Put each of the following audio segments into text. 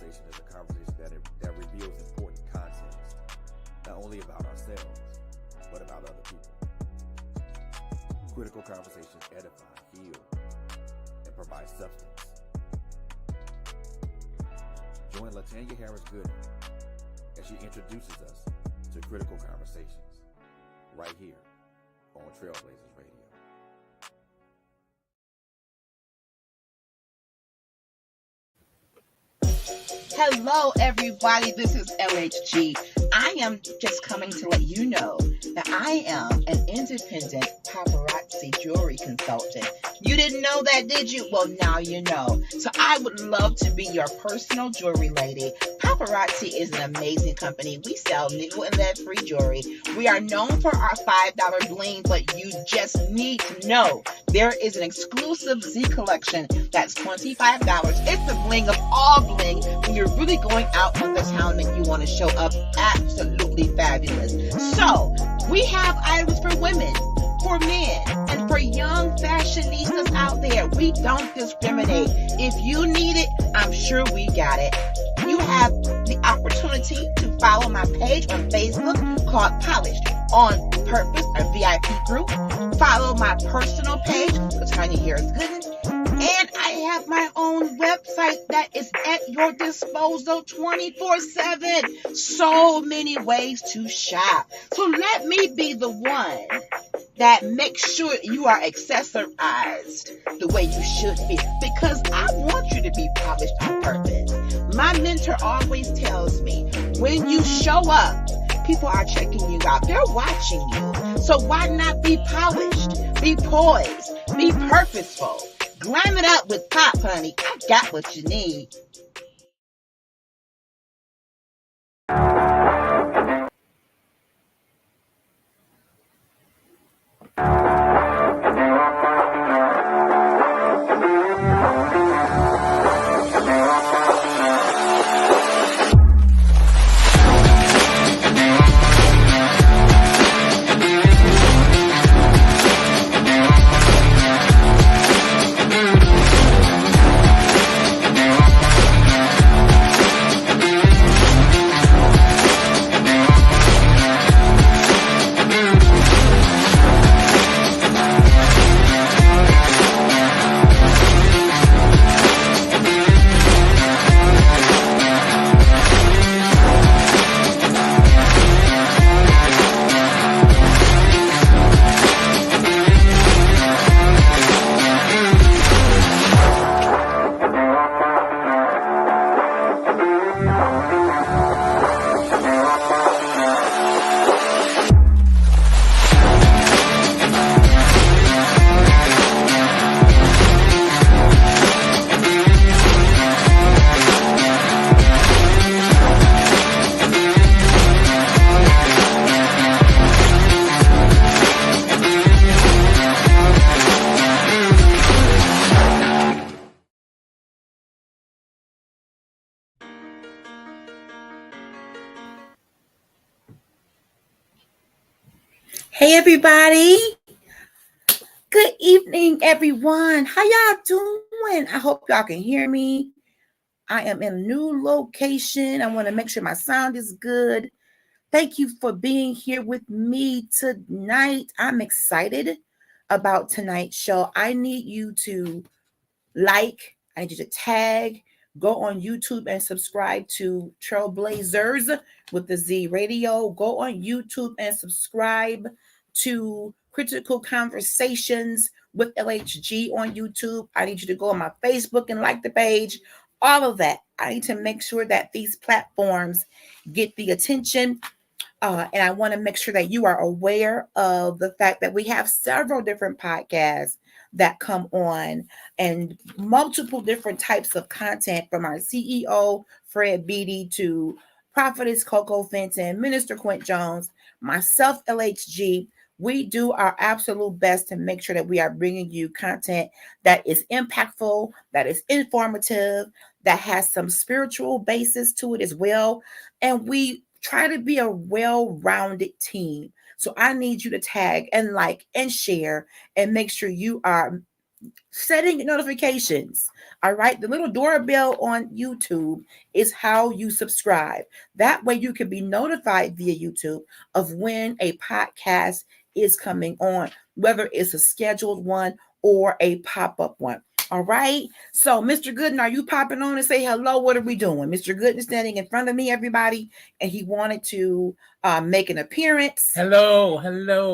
conversation is a conversation that reveals important context, not only about ourselves, but about other people. Critical conversations edify, heal, and provide substance. Join Latanya Harris Gooden as she introduces us to critical conversations right here on Trailblazers Radio. Hello, everybody. This is LHG. I am just coming to let you know that I am an independent paparazzi jewelry consultant. You didn't know that, did you? Well, now you know. So I would love to be your personal jewelry lady. Paparazzi is an amazing company. We sell nickel and lead-free jewelry. We are known for our $5 bling, but you just need to know there is an exclusive Z collection that's $25. It's the bling of all bling when you're really going out on the town and you want to show up absolutely fabulous. So we have items for women, for men, and for young fashionistas out there. We don't discriminate. If you need it, I'm sure we got it. You have the opportunity to follow my page on Facebook called Polished on Purpose, a VIP group. Follow my personal page, Latanya Harris Gooden. And I have my own website that is at your disposal 24/7. So many ways to shop. So let me be the one that makes sure you are accessorized the way you should be. Because I want you to be polished on purpose. My mentor always tells me, when you show up, people are checking you out. They're watching you. So why not be polished? Be poised. Be purposeful. Glam it up with pop, honey. I got what you need. Hey everybody, good evening everyone. How y'all doing? I hope y'all can hear me. I am in a new location. I want to make sure my sound is good. Thank you for being here with me tonight. I'm excited about tonight's show. I need you to I need you to tag, go on YouTube and subscribe to Trailblazers with the Z Radio. Go on YouTube and subscribe to Critical Conversations with LHG on YouTube. I need you to go on my Facebook and like the page. All of that. I need to make sure that these platforms get the attention. And I want to make sure that you are aware of the fact that we have several different podcasts that come on and multiple different types of content from our CEO, Fred Beatty, to Prophetess Coco Fenton, Minister Quint Jones, myself, LHG. We do our absolute best to make sure that we are bringing you content that is impactful, that is informative, that has some spiritual basis to it as well. And we try to be a well-rounded team. So I need you to tag and like and share and make sure you are setting notifications. All right. The little doorbell on YouTube is how you subscribe. That way you can be notified via YouTube of when a podcast is coming on, whether it's a scheduled one or a pop-up one. All right. So, Mr. Gooden, are you popping on and say hello? What are we doing? Mr. Gooden is standing in front of me, everybody, and he wanted to make an appearance. Hello.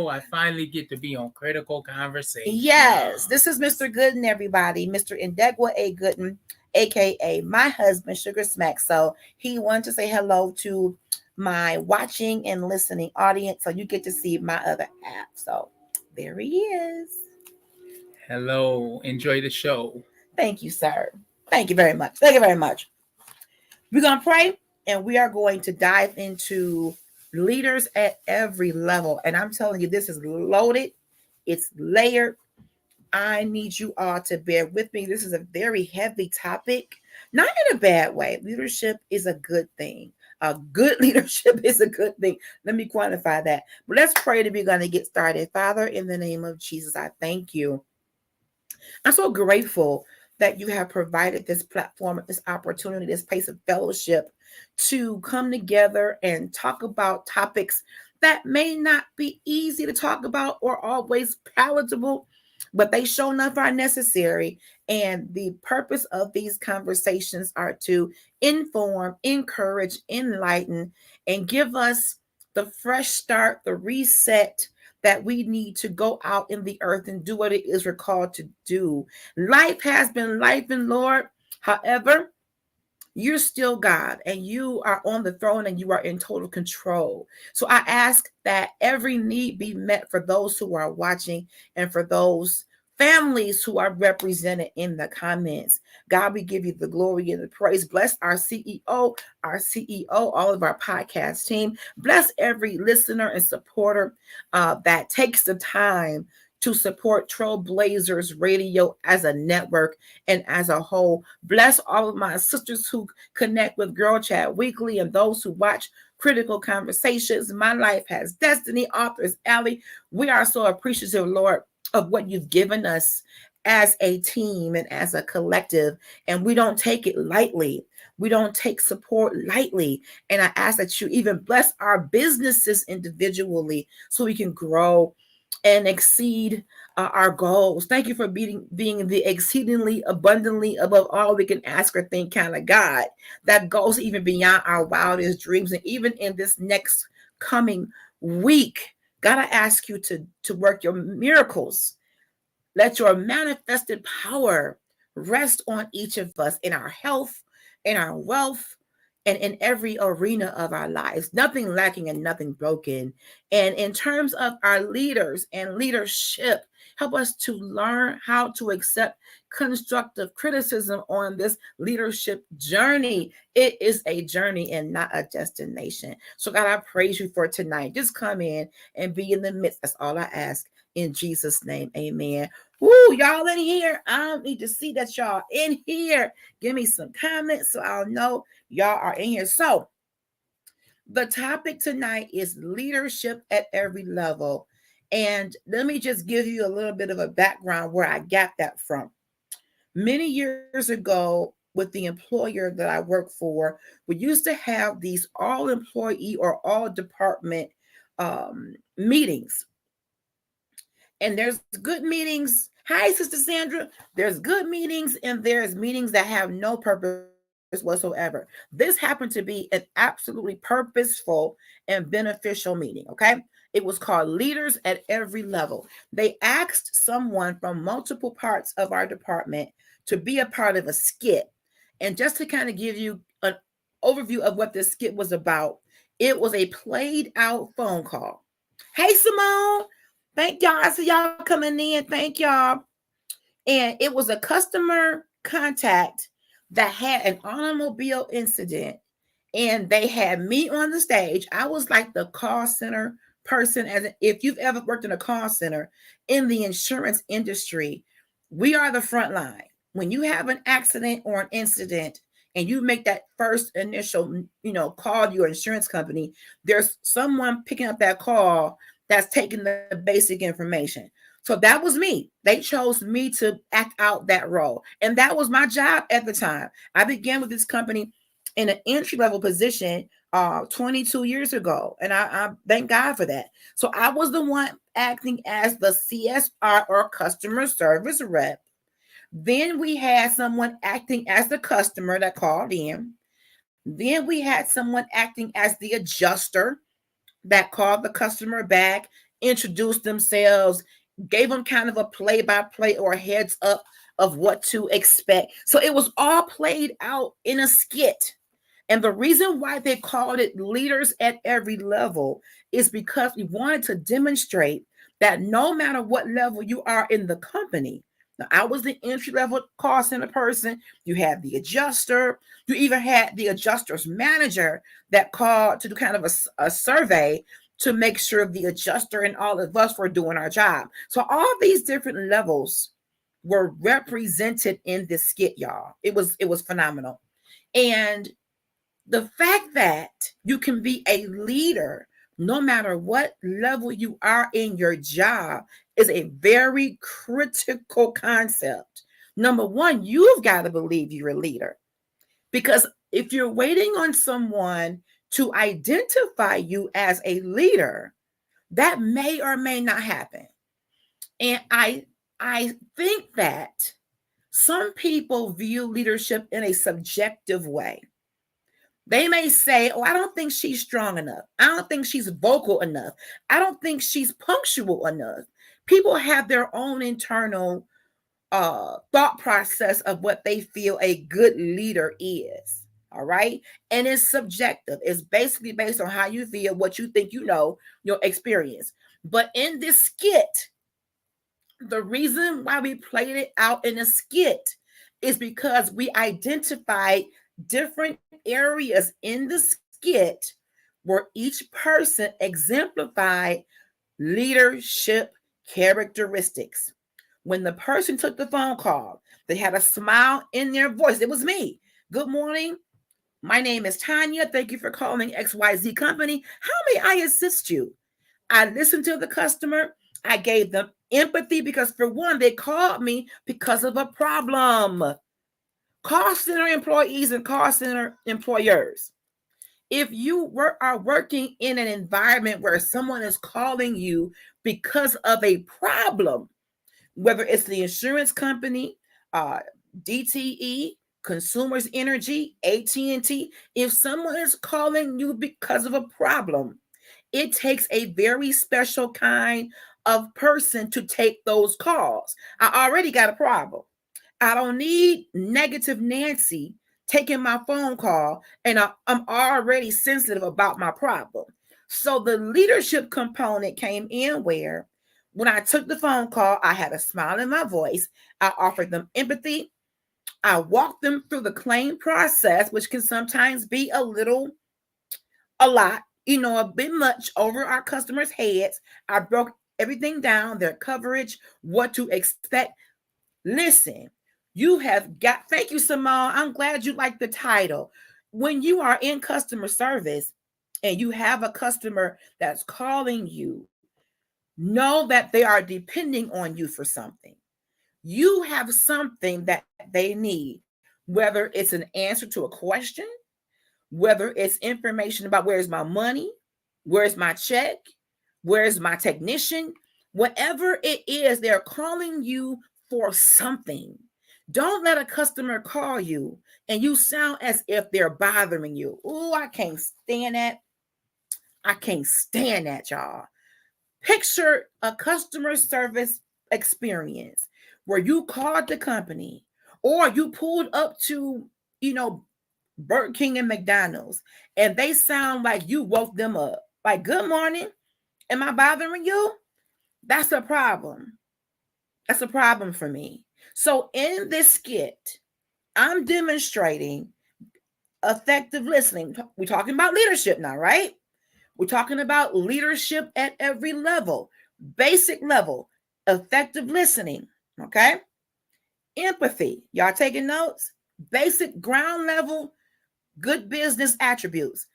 I finally get to be on Critical Conversation. Yes, this is Mr. Gooden, everybody. Mr. Indegwa A. Gooden, aka my husband, Sugar Smack. So he wanted to say hello to my watching and listening audience. So you get to see my other half. So there he is. Hello. Enjoy the show. Thank you, sir. Thank you very much. Thank you very much. We're going to pray and we are going to dive into leaders at every level. And I'm telling you, this is loaded. It's layered. I need you all to bear with me. This is a very heavy topic, not in a bad way. Leadership is a good thing. A good leadership is a good thing. Let me quantify that. But let's pray that we're going to get started. Father, in the name of Jesus, I thank you. I'm so grateful that you have provided this platform, this opportunity, this place of fellowship to come together and talk about topics that may not be easy to talk about or always palatable, but they sure enough are necessary. And the purpose of these conversations are to inform, encourage, enlighten, and give us the fresh start, the reset that we need to go out in the earth and do what it is we're called to do. Life has been life, and Lord. However, you're still God and you are on the throne and you are in total control. So I ask that every need be met for those who are watching and for those families who are represented in the comments. God, we give you the glory and the praise. Bless our CEO, all of our podcast team. Bless every listener and supporter that takes the time to support Trailblazers Radio as a network and as a whole. Bless all of my sisters who connect with Girl Chat Weekly and those who watch Critical Conversations. My Life Has Destiny, Authors Alley. We are so appreciative, Lord, of what you've given us as a team and as a collective. And we don't take it lightly. We don't take support lightly. And I ask that you even bless our businesses individually so we can grow and exceed our goals. Thank you for being the exceedingly abundantly above all we can ask or think kind of God that goes even beyond our wildest dreams. And even in this next coming week, God, I ask you to work your miracles. Let your manifested power rest on each of us in our health, in our wealth, and in every arena of our lives, nothing lacking and nothing broken. And in terms of our leaders and leadership, help us to learn how to accept constructive criticism on this leadership journey. It is a journey and not a destination. So God, I praise you for tonight. Just come in and be in the midst. That's all I ask in Jesus' name. Amen. Woo, y'all in here. I need to see that y'all in here. Give me some comments so I'll know y'all are in here. So the topic tonight is leadership at every level. And let me just give you a little bit of a background where I got that from. Many years ago, with the employer that I work for, we used to have these all employee or all department meetings. And there's good meetings. Hi, Sister Sandra. There's good meetings and there's meetings that have no purpose whatsoever. This happened to be an absolutely purposeful and beneficial meeting, okay? It was called Leaders at Every Level. They asked someone from multiple parts of our department to be a part of a skit. And just to kind of give you an overview of what this skit was about, it was a played out phone call. Hey, Simone. Thank y'all. I see y'all coming in. Thank y'all. And it was a customer contact that had an automobile incident. And they had me on the stage. I was like the call center person. As if you've ever worked in a call center in the insurance industry, we are the front line. When you have an accident or an incident and you make that first initial, call to your insurance company, there's someone picking up that call that's taking the basic information. So that was me. They chose me to act out that role. And that was my job at the time. I began with this company in an entry level position 22 years ago. And I thank God for that. So I was the one acting as the CSR or customer service rep. Then we had someone acting as the customer that called in. Then we had someone acting as the adjuster that called the customer back, introduced themselves, gave them kind of a play by play or a heads up of what to expect. So it was all played out in a skit. And the reason why they called it leaders at every level is because we wanted to demonstrate that no matter what level you are in the company, now I was the entry level call center person, you had the adjuster, you even had the adjuster's manager that called to do kind of a survey to make sure the adjuster and all of us were doing our job. So all these different levels were represented in this skit, y'all. It was phenomenal. And the fact that you can be a leader no matter what level you are in your job is a very critical concept. Number one, you've got to believe you're a leader, because if you're waiting on someone to identify you as a leader, that may or may not happen. And I think that some people view leadership in a subjective way. They may say, oh, I don't think she's strong enough. I don't think she's vocal enough. I don't think she's punctual enough. People have their own internal thought process of what they feel a good leader is. All right. And it's subjective. It's basically based on how you feel, what you think you know, your experience. But in this skit, the reason why we played it out in a skit is because we identified different areas in the skit where each person exemplified leadership characteristics. When the person took the phone call, they had a smile in their voice. It was me. Good morning. My name is Tanya. Thank you for calling XYZ Company. How may I assist you? I listened to the customer. I gave them empathy because, for one, they called me because of a problem. Call center employees and call center employers. If you are working in an environment where someone is calling you because of a problem, whether it's the insurance company, DTE, Consumers Energy, AT&T, if someone is calling you because of a problem, it takes a very special kind of person to take those calls. I already got a problem. I don't need negative Nancy taking my phone call, and I'm already sensitive about my problem. So the leadership component came in where when I took the phone call, I had a smile in my voice. I offered them empathy. I walked them through the claim process, which can sometimes be a lot, a bit much over our customers' heads. I broke everything down, their coverage, what to expect. Listen, thank you, Simone. I'm glad you like the title. When you are in customer service and you have a customer that's calling you, know that they are depending on you for something. You have something that they need, whether it's an answer to a question, whether it's information about where's my money, where's my check, where's my technician, whatever it is, they're calling you for something. Don't let a customer call you and you sound as if they're bothering you. Oh, I can't stand that. I can't stand that, y'all. Picture a customer service experience where you called the company or you pulled up to, Burger King and McDonald's, and they sound like you woke them up. Like, good morning. Am I bothering you? That's a problem. That's a problem for me. So in this skit, I'm demonstrating effective listening. We're talking about leadership now, right? We're talking about leadership at every level. Basic level, effective listening, okay? Empathy. Y'all taking notes? Basic ground level, good business attributes.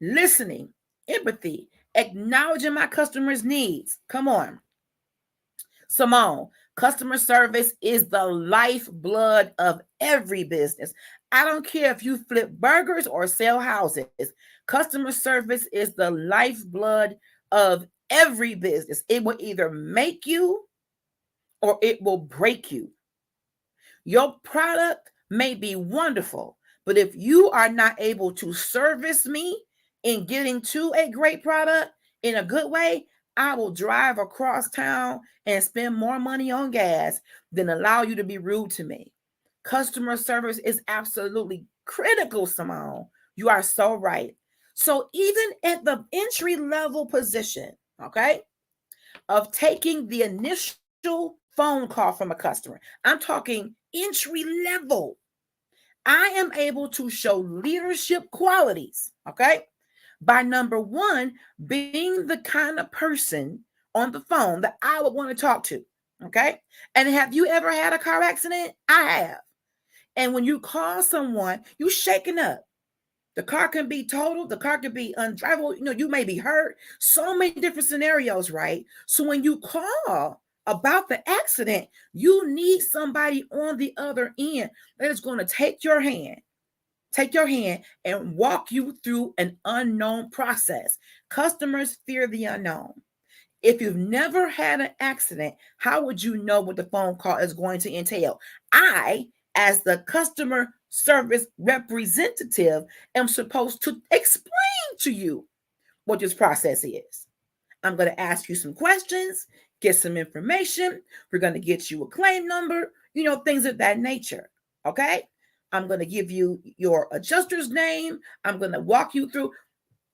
Listening, empathy, acknowledging my customers' needs. Come on. Simone, customer service is the lifeblood of every business. I don't care if you flip burgers or sell houses. Customer service is the lifeblood of every business. It will either make you or it will break you. Your product may be wonderful, but if you are not able to service me in getting to a great product in a good way, I will drive across town and spend more money on gas than allow you to be rude to me. Customer service is absolutely critical, Simone. You are so right. So even at the entry level position, okay, of taking the initial phone call from a customer, I'm talking entry level, I am able to show leadership qualities, okay, by number one, being the kind of person on the phone that I would want to talk to, okay? And have you ever had a car accident? I have. And when you call someone, you shaking up. The car can be totaled, the car can be undrivable, you may be hurt. So many different scenarios, right? So when you call about the accident, you need somebody on the other end that is going to take your hand and walk you through an unknown process. Customers fear the unknown. If you've never had an accident, how would you know what the phone call is going to entail? I, as the customer service representative, am supposed to explain to you what this process is. I'm going to ask you some questions, get some information. We're going to get you a claim number, things of that nature. Okay? I'm going to give you your adjuster's name. I'm going to walk you through.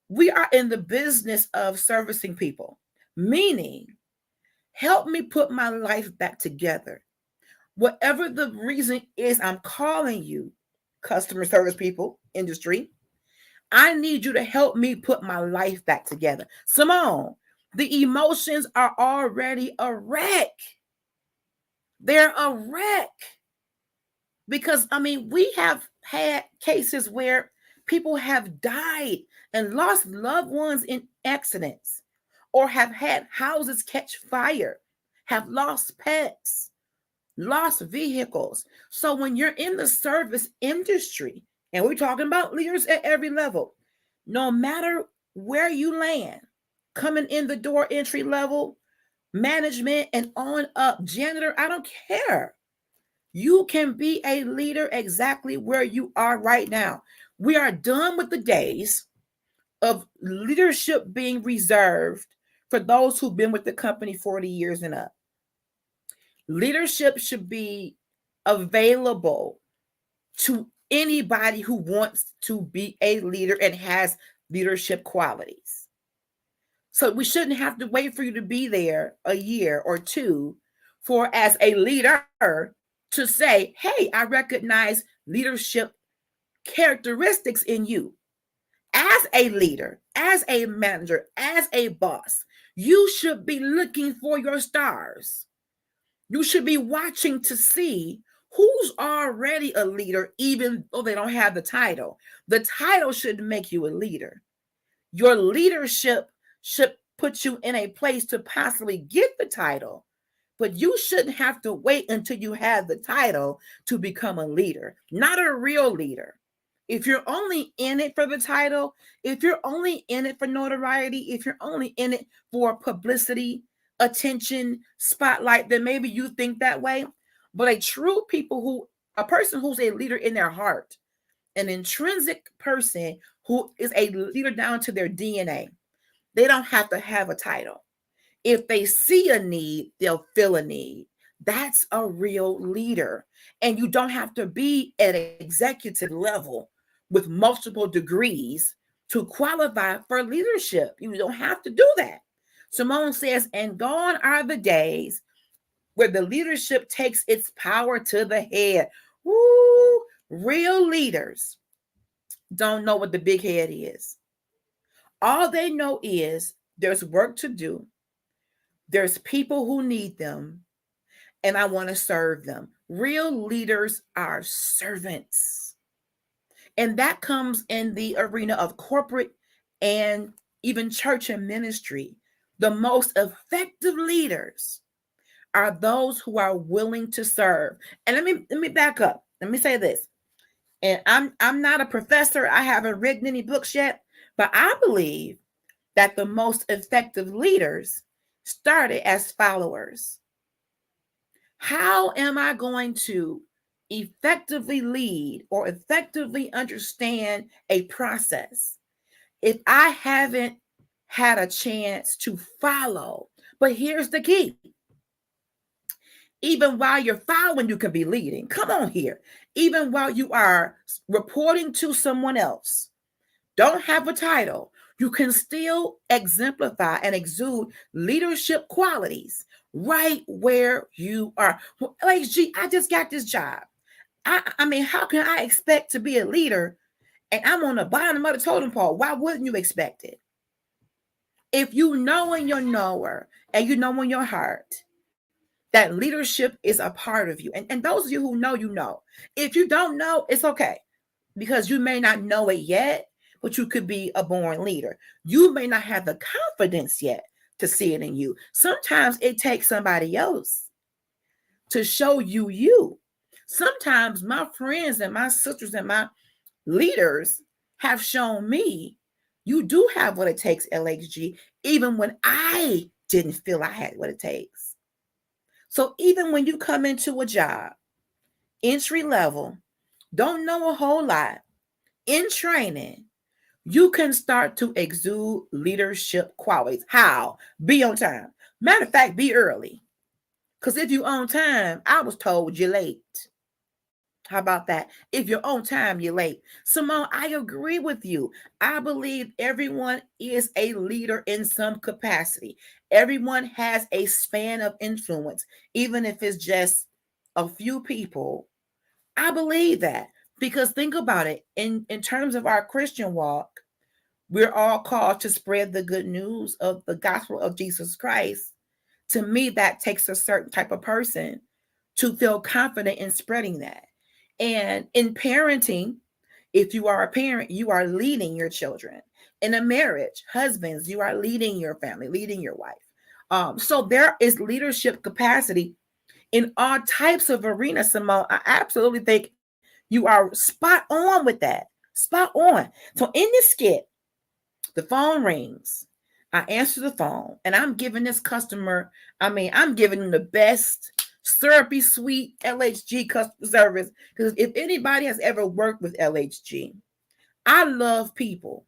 We are in the business of servicing people, meaning help me put my life back together. Whatever the reason is, I'm calling you, customer service people, industry. I need you to help me put my life back together. Simone, the emotions are already a wreck. They're a wreck. Because, we have had cases where people have died and lost loved ones in accidents, or have had houses catch fire, have lost pets, lost vehicles. So when you're in the service industry, and we're talking about leaders at every level, no matter where you land, coming in the door, entry level, management, and on up, janitor, I don't care. You can be a leader exactly where you are right now. We are done with the days of leadership being reserved for those who've been with the company 40 years and up. Leadership should be available to anybody who wants to be a leader and has leadership qualities. So we shouldn't have to wait for you to be there a year or two for, as a leader, to say, hey, I recognize leadership characteristics in you. As a leader, as a manager, as a boss, you should be looking for your stars. You should be watching to see who's already a leader, even though they don't have the title. The title should make you a leader. Your leadership should put you in a place to possibly get the title, but you shouldn't have to wait until you have the title to become a leader, not a real leader. If you're only in it for the title, if you're only in it for notoriety, if you're only in it for publicity, attention, spotlight, then maybe you think that way. But a person who's a leader in their heart, an intrinsic person who is a leader down to their DNA, they don't have to have a title. If they see a need, they'll fill a need. That's a real leader. And you don't have to be at an executive level with multiple degrees to qualify for leadership. You don't have to do that. Simone says, and gone are the days where the leadership takes its power to the head. Woo! Real leaders don't know what the big head is. All they know is there's work to do. There's people who need them, and I want to serve them. Real leaders are servants. And that comes in the arena of corporate and even church and ministry. The most effective leaders are those who are willing to serve. And let me back up. Let me say this. And I'm not a professor. I haven't written any books yet, but I believe that the most effective leaders started as followers. How am I going to effectively lead or effectively understand a process if I haven't had a chance to follow? But here's the key. Even while you're following, you can be leading. Come on here. Even while you are reporting to someone else, don't have a title, you can still exemplify and exude leadership qualities right where you are. Well, LHG, I just got this job. I mean, how can I expect to be a leader and I'm on the bottom of the totem pole? Why wouldn't you expect it? If you know in your knower and you know in your heart that leadership is a part of you, and those of you who know, you know. If you don't know, it's okay, because you may not know it yet, but you could be a born leader. You may not have the confidence yet to see it in you. Sometimes it takes somebody else to show you you. Sometimes my friends and my sisters and my leaders have shown me you do have what it takes, LXG, even when I didn't feel I had what it takes. So even when you come into a job, entry level, don't know a whole lot, in training, you can start to exude leadership qualities. How? Be on time. Matter of fact, be early. Because if you're on time, I was told you're late. How about that? If you're on time, you're late. Simone, I agree with you. I believe everyone is a leader in some capacity. Everyone has a span of influence, even if it's just a few people. I believe that, because think about it. In terms of our Christian walk, we're all called to spread the good news of the gospel of Jesus Christ. To me, that takes a certain type of person to feel confident in spreading that. And in parenting, if you are a parent, you are leading your children. In a marriage, husbands, you are leading your family, leading your wife. So there is leadership capacity in all types of arenas, Simone. I absolutely think you are spot on with that. Spot on. So in this skit, the phone rings. I answer the phone, and I'm giving this customer, I'm giving them the best syrupy sweet LHG customer service. Because if anybody has ever worked with LHG, I love people.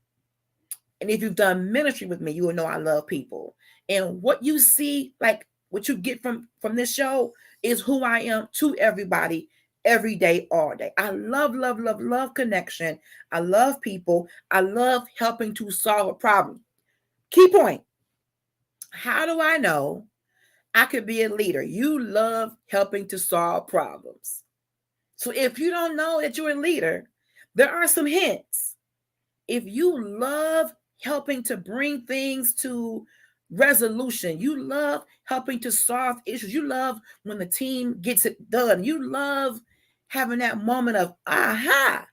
And if you've done ministry with me, you will know I love people. And what you see, like what you get from this show, is who I am to everybody, every day, all day. I love, love, love, love connection. I love people. I love helping to solve a problem. Key point. How do I know I could be a leader? You love helping to solve problems. So if you don't know that you're a leader, there are some hints. If you love helping to bring things to resolution, you love helping to solve issues, you love when the team gets it done, you love having that moment of, aha,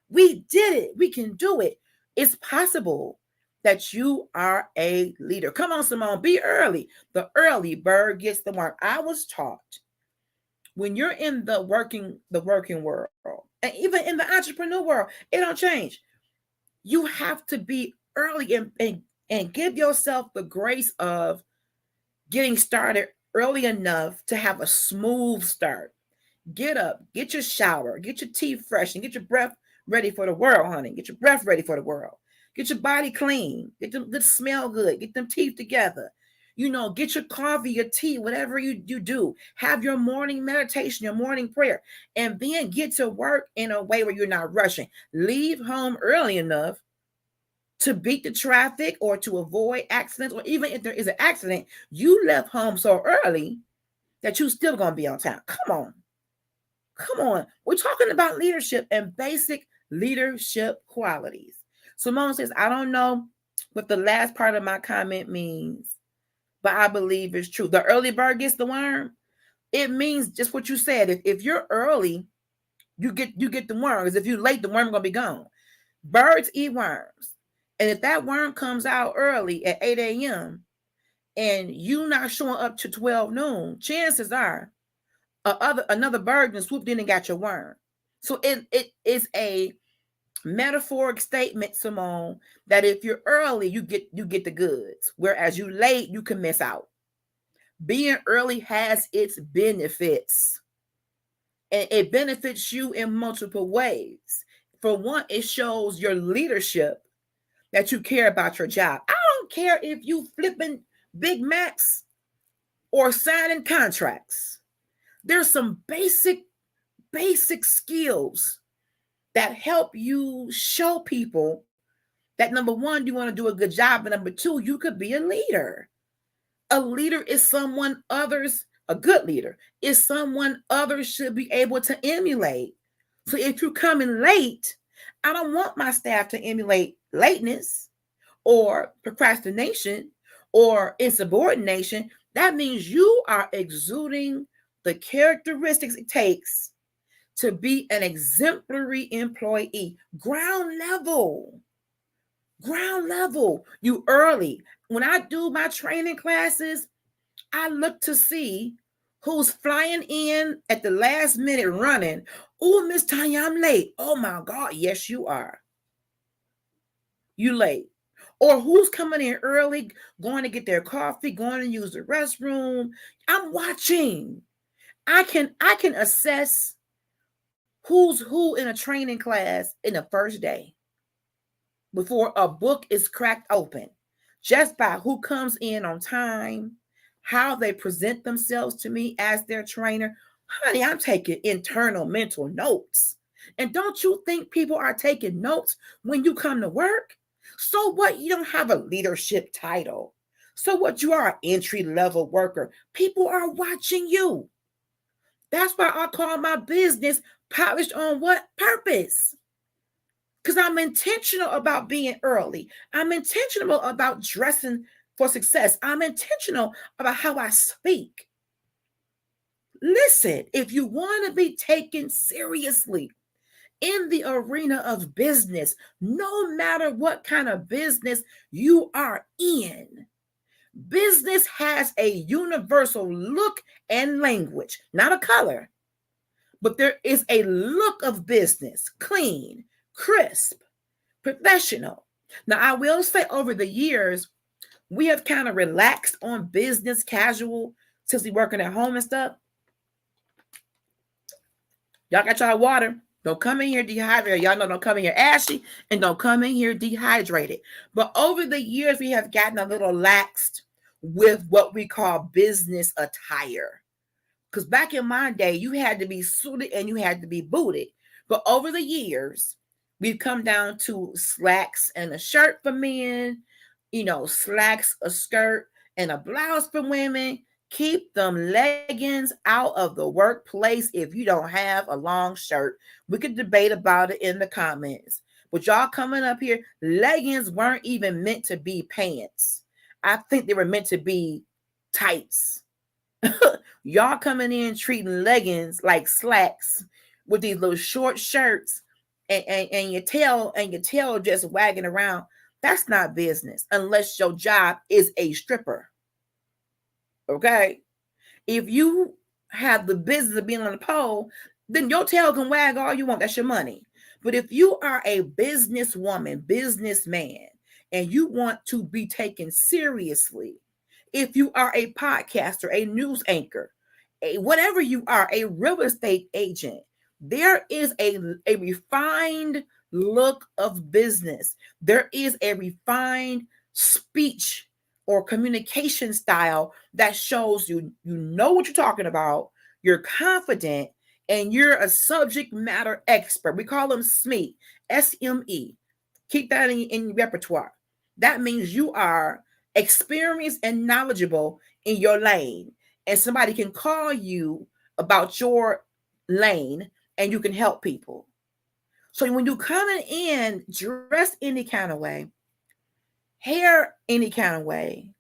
we did it, we can do it. It's possible that you are a leader. Come on, Simone, be early. The early bird gets the worm. I was taught when you're in the working world, and even in the entrepreneur world, it don't change. You have to be early and give yourself the grace of getting started early enough to have a smooth start. Get up, get your shower, get your teeth fresh, and get your breath ready for the world, honey. Get your breath ready for the world. Get your body clean. Get them good, smell good. Get them teeth together. Get your coffee, your tea, whatever you do. Have your morning meditation, your morning prayer, and then get to work in a way where you're not rushing. Leave home early enough to beat the traffic or to avoid accidents, or even if there is an accident, you left home so early that you're still going to be on time. Come on. We're talking about leadership and basic leadership qualities. Simone says, I don't know what the last part of my comment means, but I believe it's true. The early bird gets the worm. It means just what you said. If you're early, you get the worm. Because if you're late, the worm going to be gone. Birds eat worms. And if that worm comes out early at 8 a.m., and you not showing up to 12 noon, chances are another bird and swooped in and got your worm. So it is a metaphoric statement, Simone, that if you're early, you get the goods, whereas you late, you can miss out. Being early has its benefits, and it benefits you in multiple ways. For one, it shows your leadership that you care about your job. I don't care if you flipping Big Macs or signing contracts. There's some basic skills that help you show people that, number one, you want to do a good job, and number two, you could be a leader. A leader is someone a good leader is someone others should be able to emulate. So if you're coming late, I don't want my staff to emulate lateness or procrastination or insubordination. That means you are exuding the characteristics it takes to be an exemplary employee. Ground level. You early. When I do my training classes, I look to see who's flying in at the last minute running. Oh, Miss Tanya, I'm late. Oh my God, yes, you are. You late. Or who's coming in early, going to get their coffee, going to use the restroom. I'm watching. I can assess who's who in a training class in the first day before a book is cracked open, just by who comes in on time, how they present themselves to me as their trainer. Honey, I'm taking internal mental notes. And don't you think people are taking notes when you come to work? So what? You don't have a leadership title. So what? You are an entry-level worker. People are watching you. That's why I call my business Polished on What Purpose? Because I'm intentional about being early. I'm intentional about dressing for success. I'm intentional about how I speak. Listen, if you want to be taken seriously in the arena of business, no matter what kind of business you are in, business has a universal look and language, not a color, but there is a look of business: clean, crisp, professional. Now, I will say over the years, we have kind of relaxed on business casual since we working at home and stuff. Y'all got y'all water. Don't come in here dehydrated. Y'all know, don't come in here ashy, and don't come in here dehydrated. But over the years, we have gotten a little laxed with what we call business attire. Because back in my day, you had to be suited and you had to be booted. But over the years, we've come down to slacks and a shirt for men, slacks, a skirt, and a blouse for women. Keep them leggings out of the workplace if you don't have a long shirt. We could debate about it in the comments. But y'all coming up here, leggings weren't even meant to be pants. I think they were meant to be tights. Y'all coming in treating leggings like slacks with these little short shirts and your tail just wagging around. That's not business unless your job is a stripper. Okay? If you have the business of being on the pole, then your tail can wag all you want. That's your money. But if you are a businesswoman, businessman, and you want to be taken seriously, if you are a podcaster, a news anchor, whatever you are, a real estate agent, there is a refined look of business. There is a refined speech or communication style that shows you know what you're talking about, you're confident, and you're a subject matter expert. We call them SME, S-M-E. Keep that in your repertoire. That means you are experienced and knowledgeable in your lane, and somebody can call you about your lane and you can help people. So when you coming in dressed any kind of way, hair any kind of way,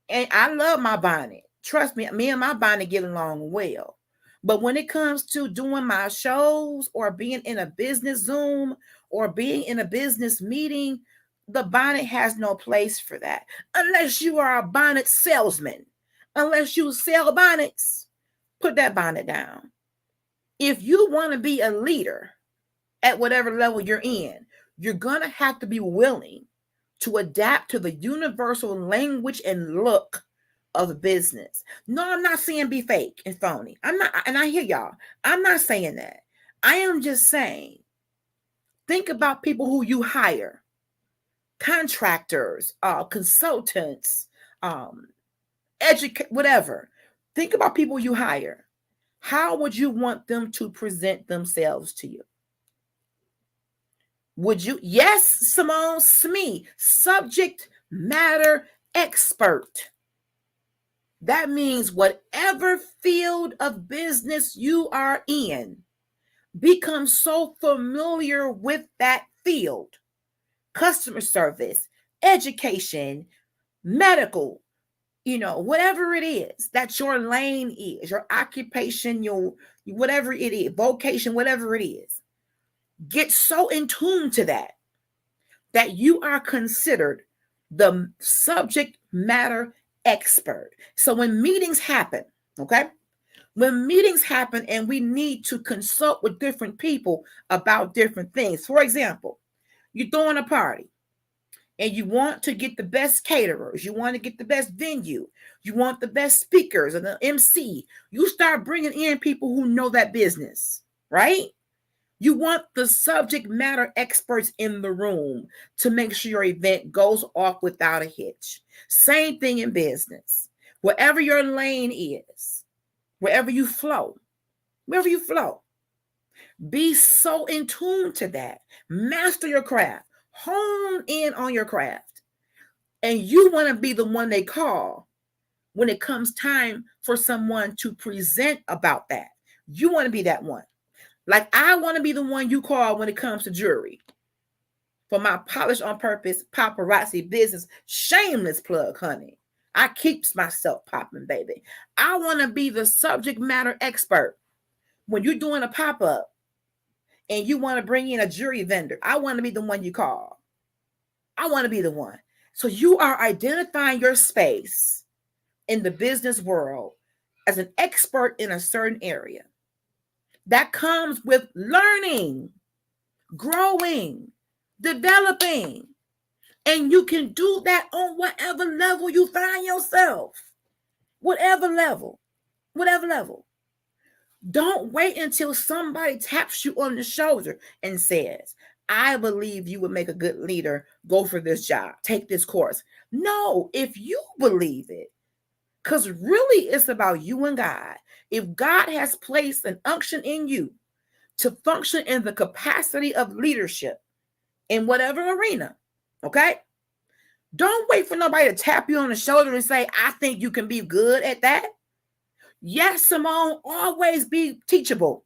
and I love my bonnet. Trust me, me and my bonnet get along well. But when it comes to doing my shows or being in a business Zoom or being in a business meeting, the bonnet has no place for that. Unless you are a bonnet salesman, unless you sell bonnets, put that bonnet down. If you want to be a leader at whatever level you're in, you're going to have to be willing to adapt to the universal language and look of business. No, I'm not saying be fake and phony. I'm not, and I hear y'all. I'm not saying that. I am just saying, think about people who you hire, contractors, consultants, educate, whatever. Think about people you hire. How would you want them to present themselves to you? Would you? Yes, Simone Smee, subject matter expert. That means whatever field of business you are in, become so familiar with that field. Customer service, education, medical, whatever it is that your lane is, your occupation, your whatever it is, vocation, whatever it is. Get so in tune to that you are considered the subject matter expert. So when meetings happen, okay? When meetings happen and we need to consult with different people about different things. For example, you're throwing a party and you want to get the best caterers, you want to get the best venue, you want the best speakers and the MC. You start bringing in people who know that business, right? You want the subject matter experts in the room to make sure your event goes off without a hitch. Same thing in business. Wherever your lane is, wherever you flow, be so in tune to that. Master your craft. Hone in on your craft. And you want to be the one they call when it comes time for someone to present about that. You want to be that one. Like I want to be the one you call when it comes to jewelry. For my Polish on Purpose paparazzi business, shameless plug, honey. I keeps myself popping, baby. I want to be the subject matter expert. When you're doing a pop-up and you want to bring in a jewelry vendor, I want to be the one you call. I want to be the one. So you are identifying your space in the business world as an expert in a certain area. That comes with learning, growing, developing. And you can do that on whatever level you find yourself. Whatever level. Don't wait until somebody taps you on the shoulder and says, I believe you would make a good leader. Go for this job. Take this course. No, if you believe it, because really it's about you and God. If God has placed an unction in you to function in the capacity of leadership in whatever arena, okay? Don't wait for nobody to tap you on the shoulder and say, I think you can be good at that. Yes, Simone, always be teachable.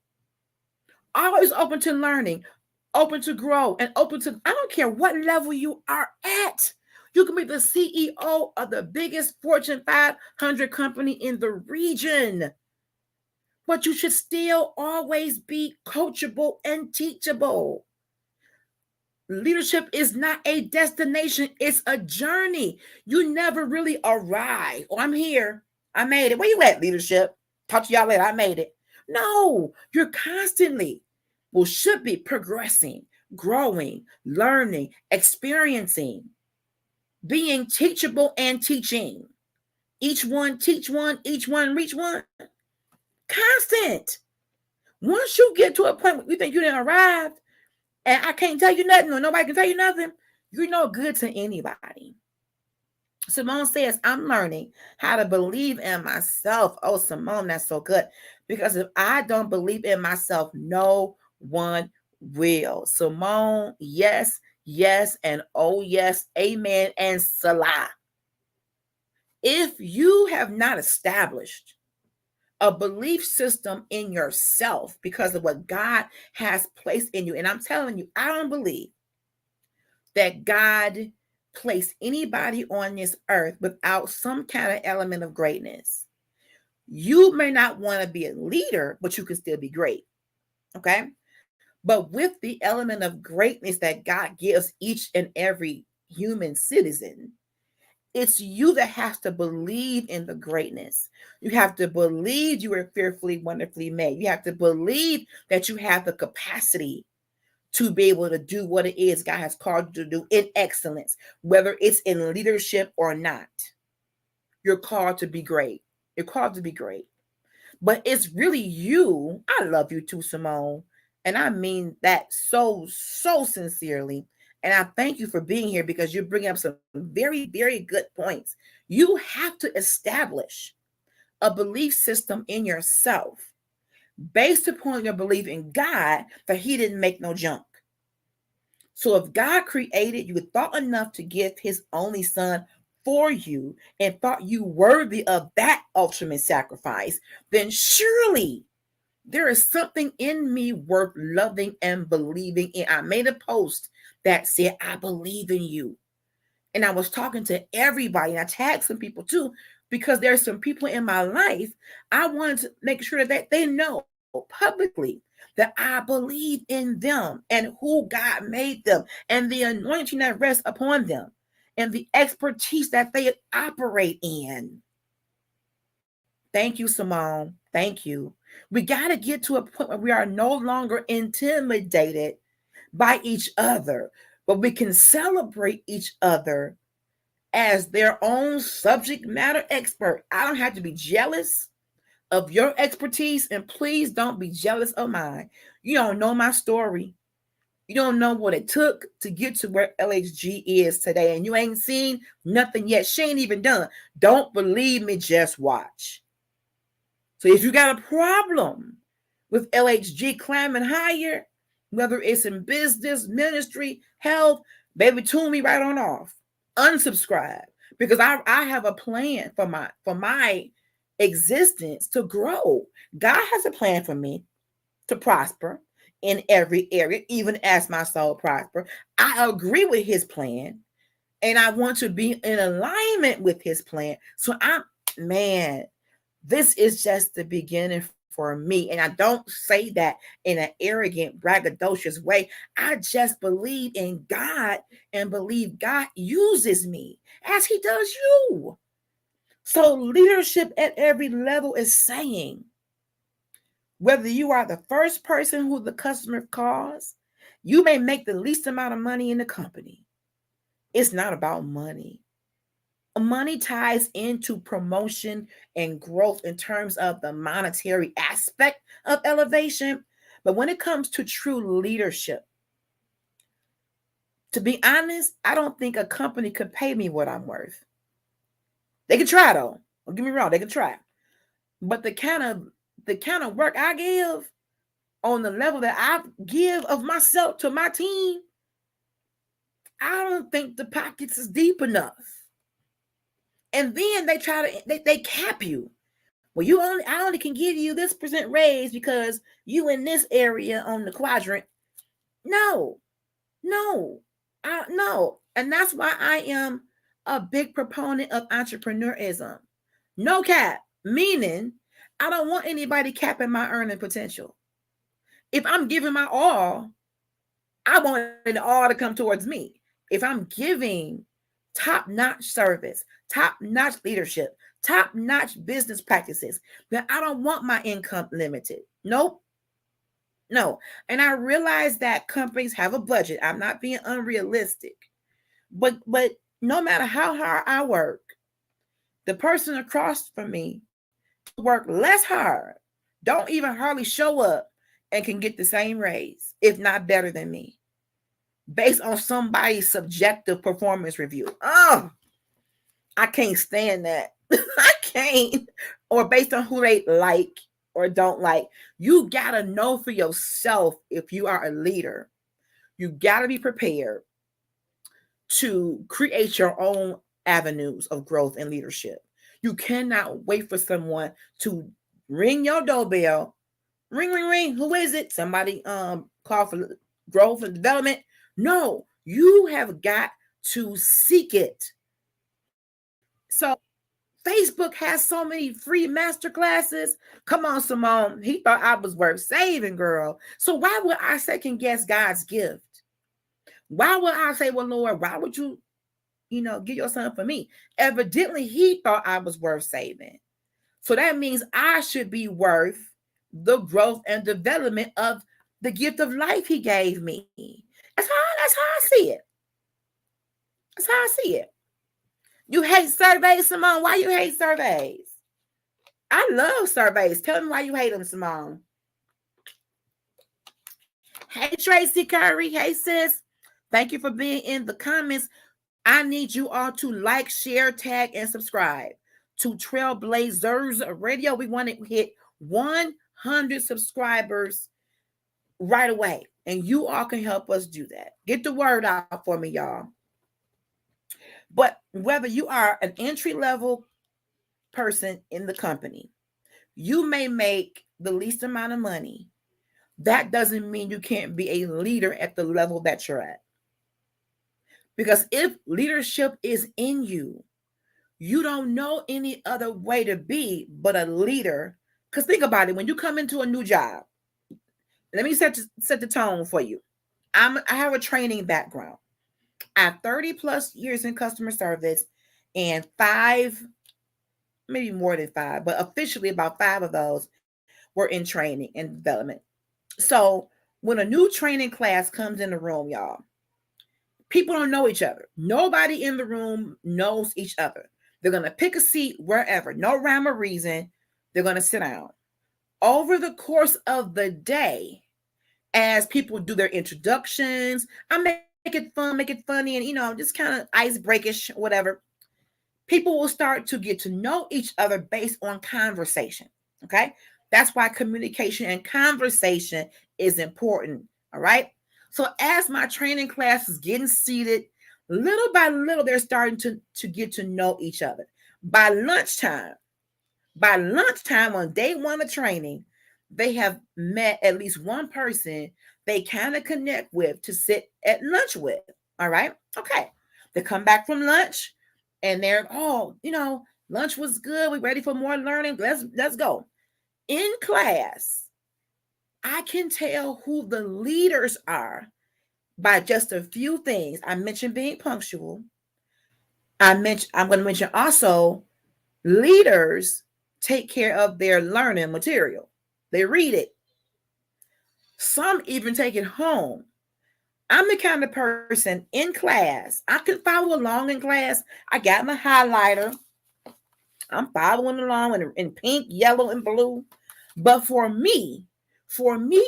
Always open to learning, open to grow, and open to, I don't care what level you are at. You can be the CEO of the biggest Fortune 500 company in the region. But you should still always be coachable and teachable. Leadership is not a destination, it's a journey. You never really arrive. Oh, I'm here. I made it. Where you at, leadership? Talk to y'all later. I made it. No, you're constantly, should be progressing, growing, learning, experiencing, being teachable and teaching. Each one teach one, each one reach one. Constant. Once you get to a point where you think you didn't arrive, and I can't tell you nothing, or nobody can tell you nothing, you're no good to anybody. Simone says, I'm learning how to believe in myself. Oh, Simone, that's so good. Because if I don't believe in myself, no one will. Simone, yes, and oh yes, amen, and salah. If you have not established a belief system in yourself because of what God has placed in you, and I'm telling you, I don't believe that God placed anybody on this earth without some kind of element of greatness. You may not want to be a leader, but you can still be great. Okay? But with the element of greatness that God gives each and every human citizen. It's you that has to believe in the greatness. You have to believe you are fearfully, wonderfully made. You have to believe that you have the capacity to be able to do what it is God has called you to do in excellence, whether it's in leadership or not. You're called to be great. You're called to be great. But it's really you. I love you too, Simone. And I mean that so, so sincerely. And I thank you for being here because you're bringing up some very, very good points. You have to establish a belief system in yourself based upon your belief in God that He didn't make no junk. So if God created you, thought enough to give His only Son for you and thought you worthy of that ultimate sacrifice, then surely there is something in me worth loving and believing in. I made a post that said, I believe in you. And I was talking to everybody, and I tagged some people too, because there's some people in my life I wanted to make sure that they know publicly that I believe in them and who God made them and the anointing that rests upon them and the expertise that they operate in. Thank you, Simone. Thank you. We got to get to a point where we are no longer intimidated by each other, but we can celebrate each other as their own subject matter expert. I don't have to be jealous of your expertise, and please don't be jealous of mine. You don't know my story. You don't know what it took to get to where LHG is today, and you ain't seen nothing yet. She ain't even done. Don't believe me, just watch. So if you got a problem with LHG climbing higher, whether it's in business, ministry, health, baby, tune me right on off. Unsubscribe, because I have a plan for my existence to grow. God has a plan for me to prosper in every area, even as my soul prosper. I agree with His plan, and I want to be in alignment with His plan. So this is just the beginning for me. And I don't say that in an arrogant, braggadocious way. I just believe in God and believe God uses me as He does you. So leadership at every level is saying, whether you are the first person who the customer calls, you may make the least amount of money in the company. It's not about money. Money ties into promotion and growth in terms of the monetary aspect of elevation. But when it comes to true leadership, to be honest, I don't think a company could pay me what I'm worth. They can try though. Don't get me wrong, they can try. But the kind of work I give on the level that I give of myself to my team, I don't think the pockets is deep enough. And then they try to they cap you. Well, I only can give you this % raise because you in this area on the quadrant. No. And that's why I am a big proponent of entrepreneurism. No cap, meaning I don't want anybody capping my earning potential. If I'm giving my all, I want it all to come towards me. If I'm giving top-notch service, top-notch leadership, top-notch business practices, then I don't want my income limited. Nope. No. And I realize that companies have a budget. I'm not being unrealistic. But no matter how hard I work, the person across from me work less hard, don't even hardly show up, and can get the same raise, if not better than me, based on somebody's subjective performance review. Oh, I can't stand that. I can't. Or based on who they like or don't like. You got to know for yourself if you are a leader. You got to be prepared to create your own avenues of growth and leadership. You cannot wait for someone to ring your doorbell. Ring, ring, ring. Who is it? Somebody call for growth and development. No, you have got to seek it. So Facebook has so many free master classes. Come on, Simone. He thought I was worth saving, girl. So why would I second guess God's gift? Why would I say, well, Lord, why would you get your son for me. Evidently, he thought I was worth saving. So that means I should be worth the growth and development of the gift of life he gave me. That's how I see it. That's how I see it. You hate surveys, Simone. Why you hate surveys? I love surveys. Tell me why you hate them, Simone. Hey, Tracy Curry. Hey, sis. Thank you for being in the comments. I need you all to like, share, tag, and subscribe to Trailblazers Radio. We want to hit 100 subscribers right away. And you all can help us do that. Get the word out for me, y'all. But whether you are an entry-level person in the company, you may make the least amount of money. That doesn't mean you can't be a leader at the level that you're at. Because if leadership is in you, you don't know any other way to be but a leader. Because think about it, when you come into a new job, let me set the tone for you. I have a training background. I have 30 plus years in customer service, and 5, maybe more than 5, but officially about 5 of those were in training and development. So when a new training class comes in the room, y'all, people don't know each other. Nobody in the room knows each other. They're going to pick a seat wherever, no rhyme or reason. They're going to sit down. Over the course of the day, as people do their introductions, I make it fun, make it funny, and, just kind of icebreakish, whatever. People will start to get to know each other based on conversation, okay? That's why communication and conversation is important, all right? So as my training class is getting seated, little by little, they're starting to get to know each other. By lunchtime on day 1 of training, they have met at least one person they kind of connect with to sit at lunch with, all right? Okay. They come back from lunch and they're, lunch was good. We're ready for more learning. Let's go. In class, I can tell who the leaders are by just a few things. I mentioned being punctual. I'm going to mention also leaders take care of their learning material. They read it. Some even take it home. I'm the kind of person in class, I can follow along in class. I got my highlighter. I'm following along in pink, yellow, and blue. But for me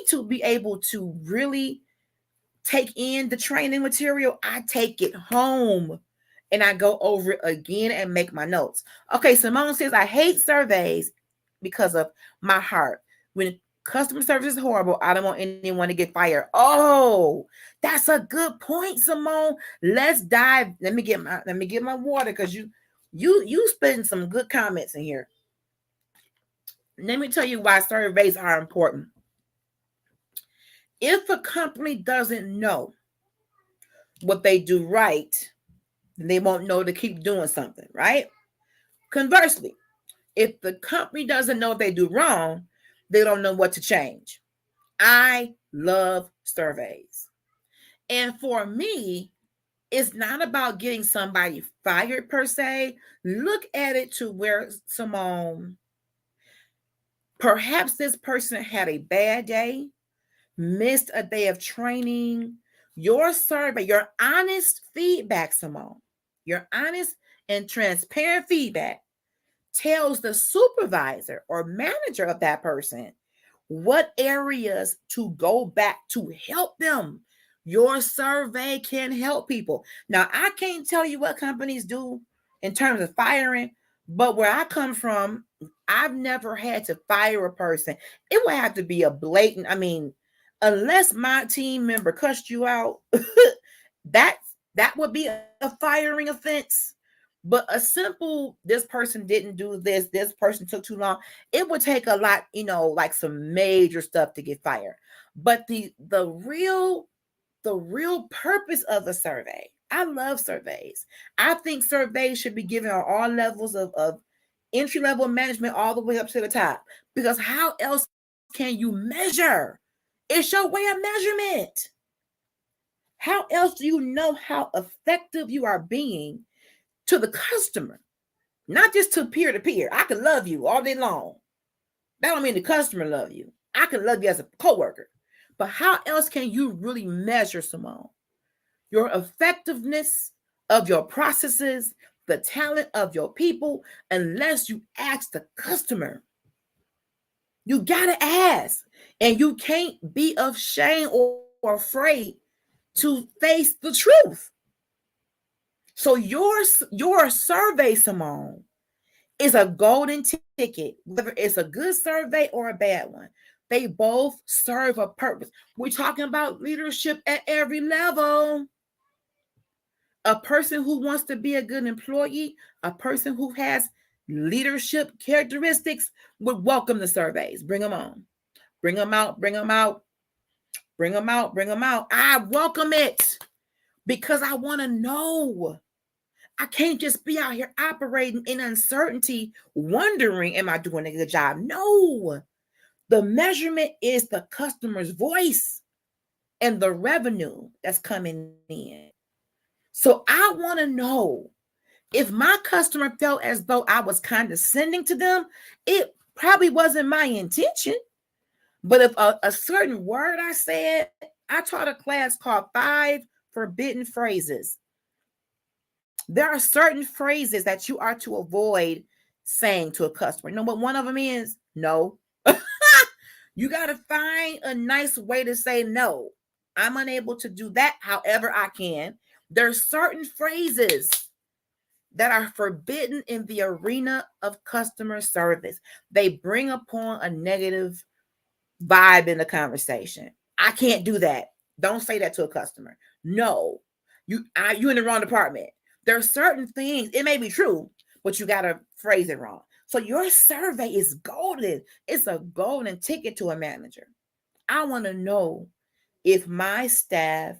to be able to really take in the training material, I take it home and I go over it again and make my notes. Okay, Simone says, I hate surveys because of my heart. When customer service is horrible, I don't want anyone to get fired. Oh, that's a good point, Simone. Let's dive. Let me get my water, because you spitting some good comments in here. Let me tell you why surveys are important. If a company doesn't know what they do right, then they won't know to keep doing something, right? Conversely, if the company doesn't know what they do wrong, they don't know what to change. I love surveys. And for me, it's not about getting somebody fired per se. Look at it to where, Simone, perhaps this person had a bad day, missed a day of training. Your survey, your honest feedback, Simone, your honest and transparent feedback tells the supervisor or manager of that person what areas to go back to help them. Your survey can help people. Now, I can't tell you what companies do in terms of firing, but where I come from, I've never had to fire a person. It would have to be a blatant, unless my team member cussed you out, that would be a firing offense. But a simple, this person didn't do this person took too long, it would take a lot, like some major stuff to get fired. But the real purpose of a survey, I love surveys. I think surveys should be given on all levels of entry-level management all the way up to the top. Because how else can you measure? It's your way of measurement. How else do you know how effective you are being to the customer, not just to peer to peer. I can love you all day long. That don't mean the customer love you. I can love you as a coworker. But how else can you really measure, Simone, your effectiveness of your processes, the talent of your people, unless you ask the customer? You gotta ask, and you can't be of shame or afraid to face the truth. So your survey, Simone, is a golden ticket, whether it's a good survey or a bad one. They both serve a purpose. We're talking about leadership at every level. A person who wants to be a good employee, a person who has leadership characteristics would welcome the surveys. Bring them on. Bring them out. Bring them out. Bring them out. Bring them out. I welcome it because I want to know. I can't just be out here operating in uncertainty, wondering, am I doing a good job? No. The measurement is the customer's voice and the revenue that's coming in. So I want to know if my customer felt as though I was condescending to them, it probably wasn't my intention. But if a certain word I said, I taught a class called 5 Forbidden Phrases. There are certain phrases that you are to avoid saying to a customer. You know what one of them is? No. You got to find a nice way to say no. I'm unable to do that however I can. There are certain phrases that are forbidden in the arena of customer service. They bring upon a negative vibe in the conversation. I can't do that. Don't say that to a customer. No, you in the wrong department. There are certain things, it may be true, but you got to phrase it wrong. So your survey is golden. It's a golden ticket to a manager. I want to know if my staff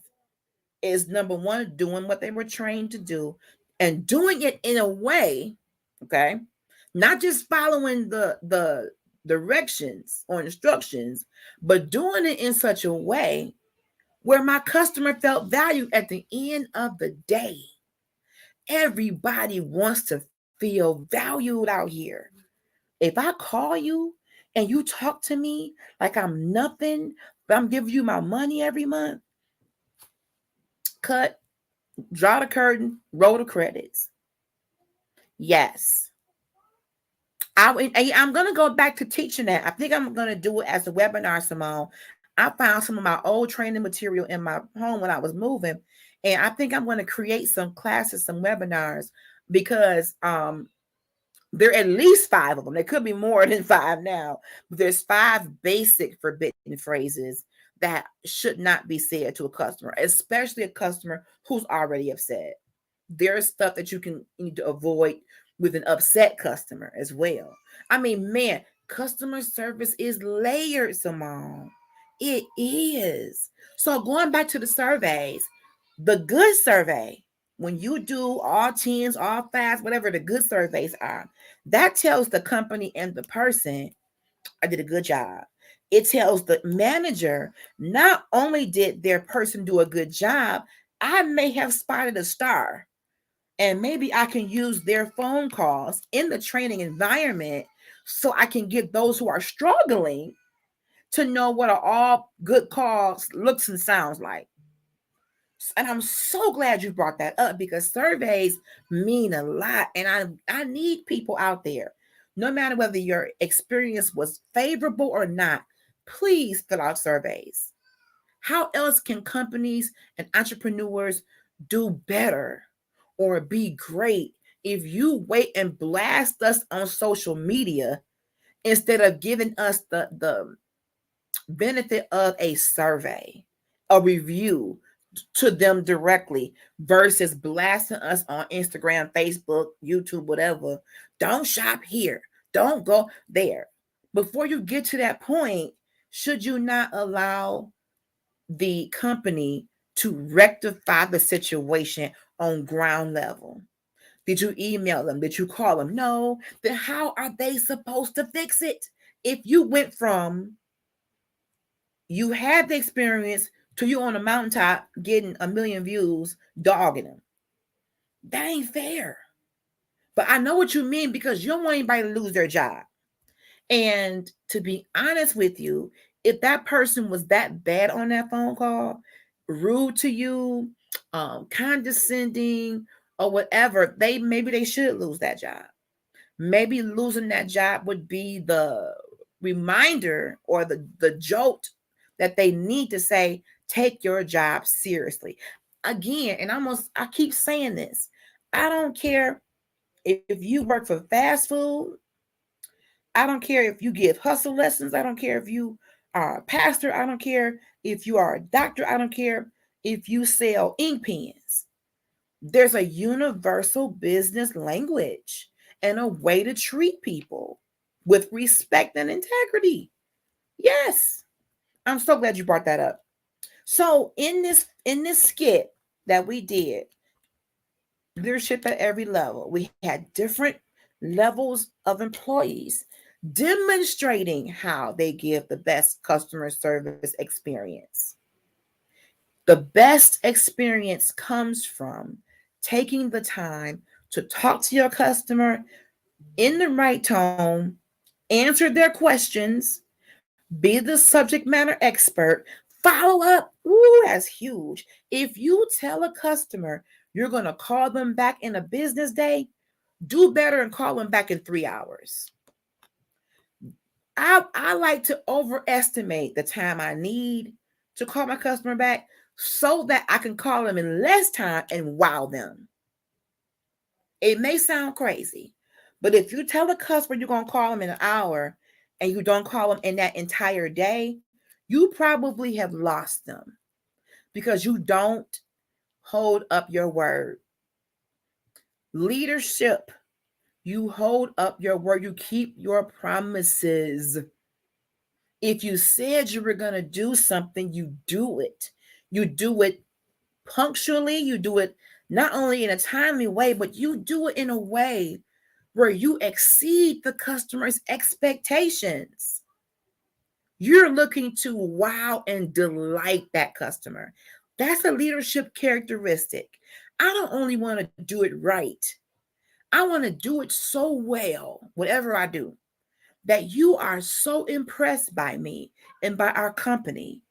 is, number one, doing what they were trained to do and doing it in a way, okay, not just following the directions or instructions, but doing it in such a way where my customer felt valued at the end of the day. Everybody wants to feel valued out here. If I call you and you talk to me like I'm nothing, but I'm giving you my money every month, cut, draw the curtain, roll the credits. Yes. I'm going to go back to teaching that. I think I'm going to do it as a webinar, Simone. I found some of my old training material in my home when I was moving. And I think I'm going to create some classes, some webinars, because there are at least 5 of them. There could be more than 5 now. But there's 5 basic forbidden phrases that should not be said to a customer, especially a customer who's already upset. There's stuff that you need to avoid with an upset customer as well. I mean, man, customer service is layered, Simone. It is. So going back to the surveys, the good survey, when you do all 10s, all 5s, whatever the good surveys are, that tells the company and the person, I did a good job. It tells the manager, not only did their person do a good job, I may have spotted a star. And maybe I can use their phone calls in the training environment so I can get those who are struggling to know what are all good calls looks and sounds like. And I'm so glad you brought that up because surveys mean a lot. And I need people out there, no matter whether your experience was favorable or not, please fill out surveys. How else can companies and entrepreneurs do better or be great if you wait and blast us on social media instead of giving us the benefit of a survey, a review to them directly versus blasting us on Instagram, Facebook, YouTube, whatever? Don't shop here. Don't go there. Before you get to that point, should you not allow the company to rectify the situation on ground level? Did you email them? Did you call them? No. Then how are they supposed to fix it? If you went from you had the experience to you on a mountaintop getting 1 million views, dogging them, that ain't fair. But I know what you mean because you don't want anybody to lose their job. And to be honest with you, if that person was that bad on that phone call, rude to you, condescending, or whatever, maybe they should lose that job. Maybe losing that job would be the reminder or the jolt that they need to say, take your job seriously. Again, and I keep saying this. I don't care if you work for fast food. I don't care if you give hustle lessons. I don't care if you are a pastor. I don't care if you are a doctor. I don't care if you sell ink pens. There's a universal business language and a way to treat people with respect and integrity. Yes. I'm so glad you brought that up. So in this skit that we did, leadership at every level, we had different levels of employees demonstrating how they give the best customer service experience. The best experience comes from taking the time to talk to your customer in the right tone, answer their questions, be the subject matter expert, follow up. Ooh, that's huge. If you tell a customer you're going to call them back in a business day, do better and call them back in 3 hours. I like to overestimate the time I need to call my customer back so that I can call them in less time and wow them. It may sound crazy, but if you tell a customer you're going to call them in an hour and you don't call them in that entire day, you probably have lost them because you don't hold up your word. Leadership, you hold up your word, you keep your promises. If you said you were going to do something, you do it. You do it punctually, you do it not only in a timely way, but you do it in a way where you exceed the customer's expectations. You're looking to wow and delight that customer. That's a leadership characteristic. I don't only want to do it right, I want to do it so well, whatever I do, that you are so impressed by me and by our company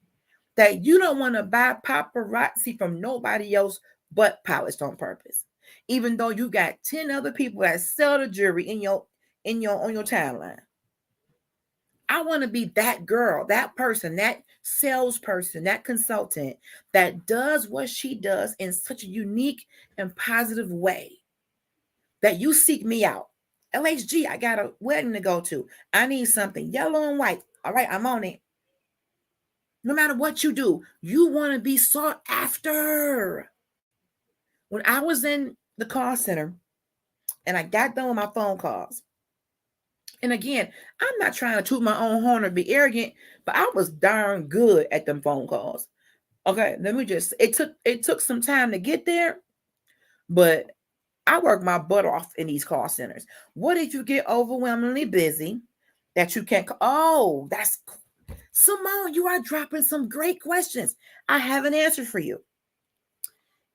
that you don't want to buy paparazzi from nobody else but Polished on Purpose. Even though you got 10 other people that sell the jewelry on your timeline. I want to be that girl, that person, that salesperson, that consultant that does what she does in such a unique and positive way that you seek me out. LHG, I got a wedding to go to. I need something yellow and white. All right, I'm on it. No matter what you do, you want to be sought after. When I was in the call center and I got done with my phone calls, and again, I'm not trying to toot my own horn or be arrogant, but I was darn good at them phone calls. Okay, it took some time to get there, but I work my butt off in these call centers. What if you get overwhelmingly busy that you can't? Oh, that's Simone, you are dropping some great questions. I have an answer for you.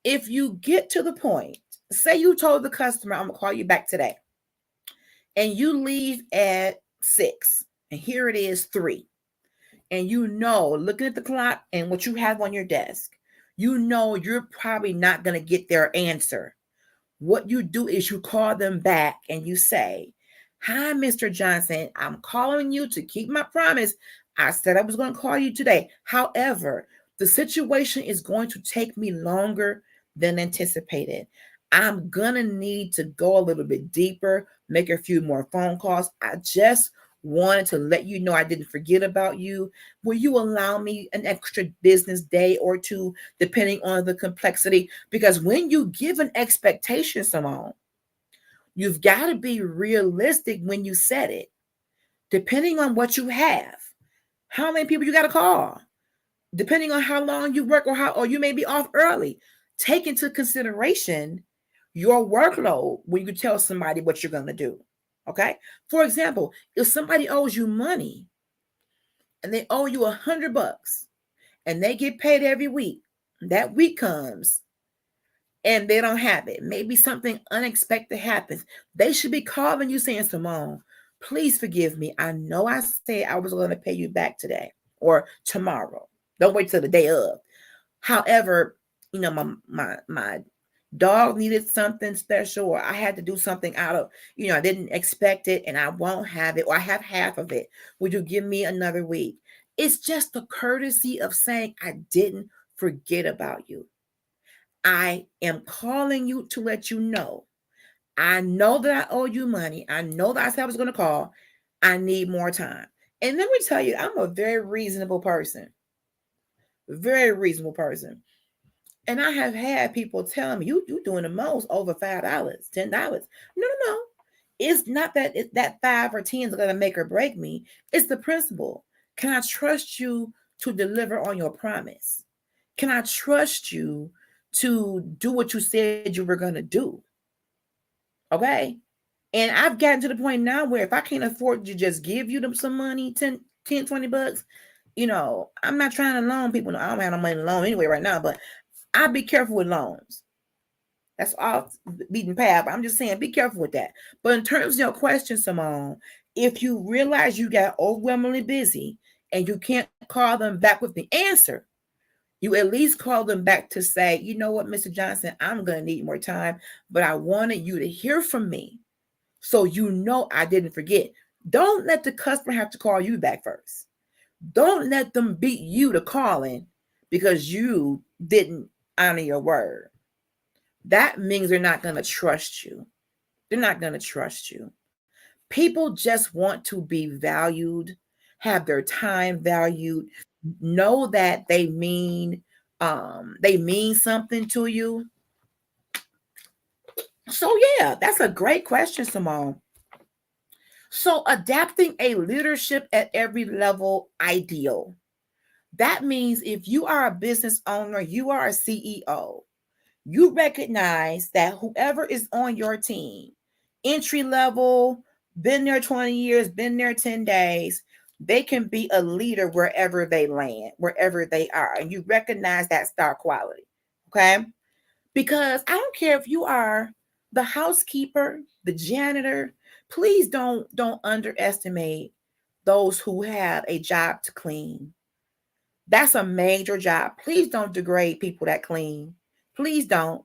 If you get to the point, say you told the customer, I'm going to call you back today, and you leave at 6, and here it is 3, and you know, looking at the clock and what you have on your desk, you know you're probably not going to get their answer. What you do is you call them back and you say, hi, Mr. Johnson, I'm calling you to keep my promise. I said I was going to call you today. However, the situation is going to take me longer than anticipated. I'm going to need to go a little bit deeper, make a few more phone calls. I just wanted to let you know I didn't forget about you. Will you allow me an extra business day or two, depending on the complexity? Because when you give an expectation, Simone, you've got to be realistic when you set it. Depending on what you have, how many people you got to call, depending on how long you work or you may be off early, take into consideration your workload when you tell somebody what you're going to do. Okay. For example, if somebody owes you money and they owe you $100 and they get paid every week, that week comes and they don't have it. Maybe something unexpected happens. They should be calling you saying, Simone, please forgive me. I know I said I was going to pay you back today or tomorrow. Don't wait till the day of. However, my dog needed something special, or I had to do something out of, I didn't expect it and I won't have it, or I have half of it. Would you give me another week? It's just the courtesy of saying, I didn't forget about you. I am calling you to let you know. I know that I owe you money. I know that I said I was going to call. I need more time. And let me tell you, I'm a very reasonable person. Very reasonable person. And I have had people tell me, you doing the most, over $5, $10. No. It's not that 5 or 10 is going to make or break me. It's the principle. Can I trust you to deliver on your promise? Can I trust you to do what you said you were going to do? Okay. And I've gotten to the point now where if I can't afford to just give you them some money, 10, $20, I'm not trying to loan people. I don't have no money to loan anyway right now, but I'll be careful with loans. That's off beaten path. I'm just saying, be careful with that. But in terms of your question, Simone, if you realize you got overwhelmingly busy and you can't call them back with the answer, you at least call them back to say, you know what, Mr. Johnson, I'm going to need more time, but I wanted you to hear from me so you know I didn't forget. Don't let the customer have to call you back first. Don't let them beat you to calling because you didn't honor your word. That means they're not going to trust you. They're not going to trust you. People just want to be valued, have their time valued, know that they mean something to you. So yeah, that's a great question, Simone. So adapting a leadership at every level ideal. That means if you are a business owner, you are a CEO, you recognize that whoever is on your team, entry level, been there 20 years, been there 10 days, they can be a leader wherever they land, wherever they are. And you recognize that star quality. Okay. Because I don't care if you are the housekeeper, the janitor, please don't underestimate those who have a job to clean. That's a major job. Please don't degrade people that clean. Please don't.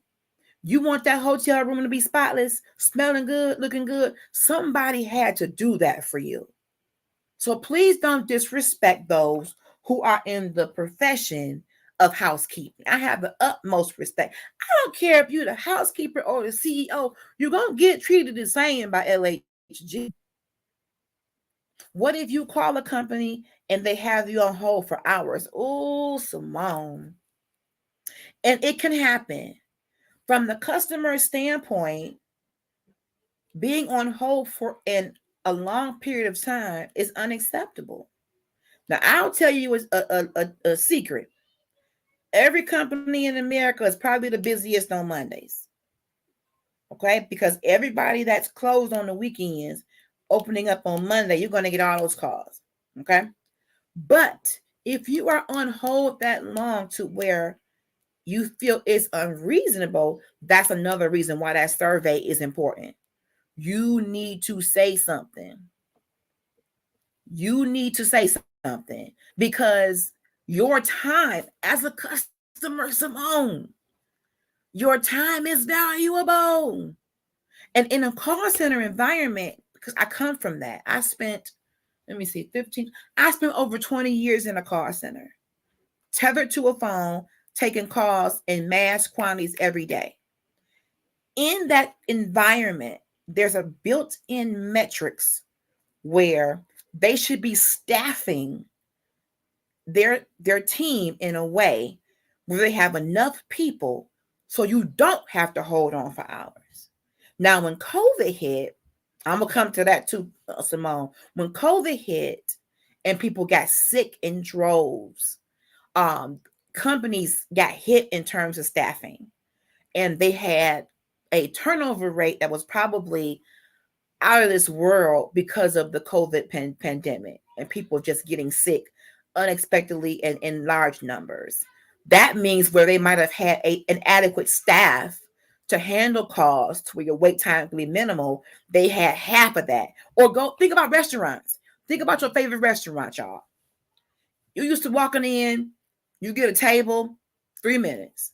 You want that hotel room to be spotless, smelling good, looking good. Somebody had to do that for you. So please don't disrespect those who are in the profession of housekeeping. I have the utmost respect. I don't care if you're the housekeeper or the CEO, you're going to get treated the same by LHG. What if you call a company and they have you on hold for hours? Oh, Simone. And it can happen. From the customer standpoint, being on hold for a long period of time is unacceptable. Now, I'll tell you a secret. Every company in America is probably the busiest on Mondays. Okay? Because everybody that's closed on the weekends, opening up on Monday, you're going to get all those calls. Okay? But if you are on hold that long to where you feel it's unreasonable, that's another reason why that survey is important. You need to say something. You need to say something because your time as a customer, Simone, your time is valuable. And in a call center environment, because I come from that, I spent over 20 years in a call center, tethered to a phone, taking calls in mass quantities every day. In that environment, there's a built-in metrics where they should be staffing their team in a way where they have enough people so you don't have to hold on for hours. Now, when COVID hit, I'm going to come to that too, Simone. When COVID hit and people got sick in droves, companies got hit in terms of staffing, and they had a turnover rate that was probably out of this world because of the COVID pandemic and people just getting sick unexpectedly and in large numbers. That means where they might have had an adequate staff to handle calls to where your wait time can be minimal, they had half of that. Or go think about restaurants. Think about your favorite restaurant, y'all. You used to walking in, you get a table, 3 minutes.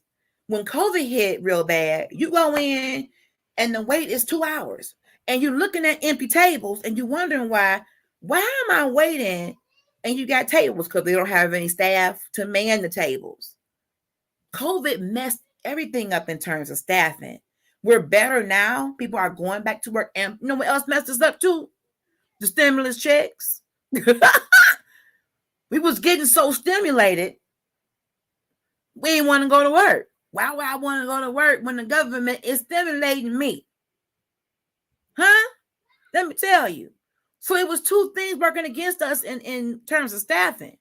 When COVID hit real bad, you go in and the wait is 2 hours. And you're looking at empty tables and you're wondering why am I waiting? And you got tables because they don't have any staff to man the tables. COVID messed everything up in terms of staffing. We're better now. People are going back to work. And you know what else messed us up too? The stimulus checks. We was getting so stimulated, we didn't want to go to work. Why would I want to go to work when the government is stimulating me? Huh? Let me tell you. So it was two things working against us in terms of staffing.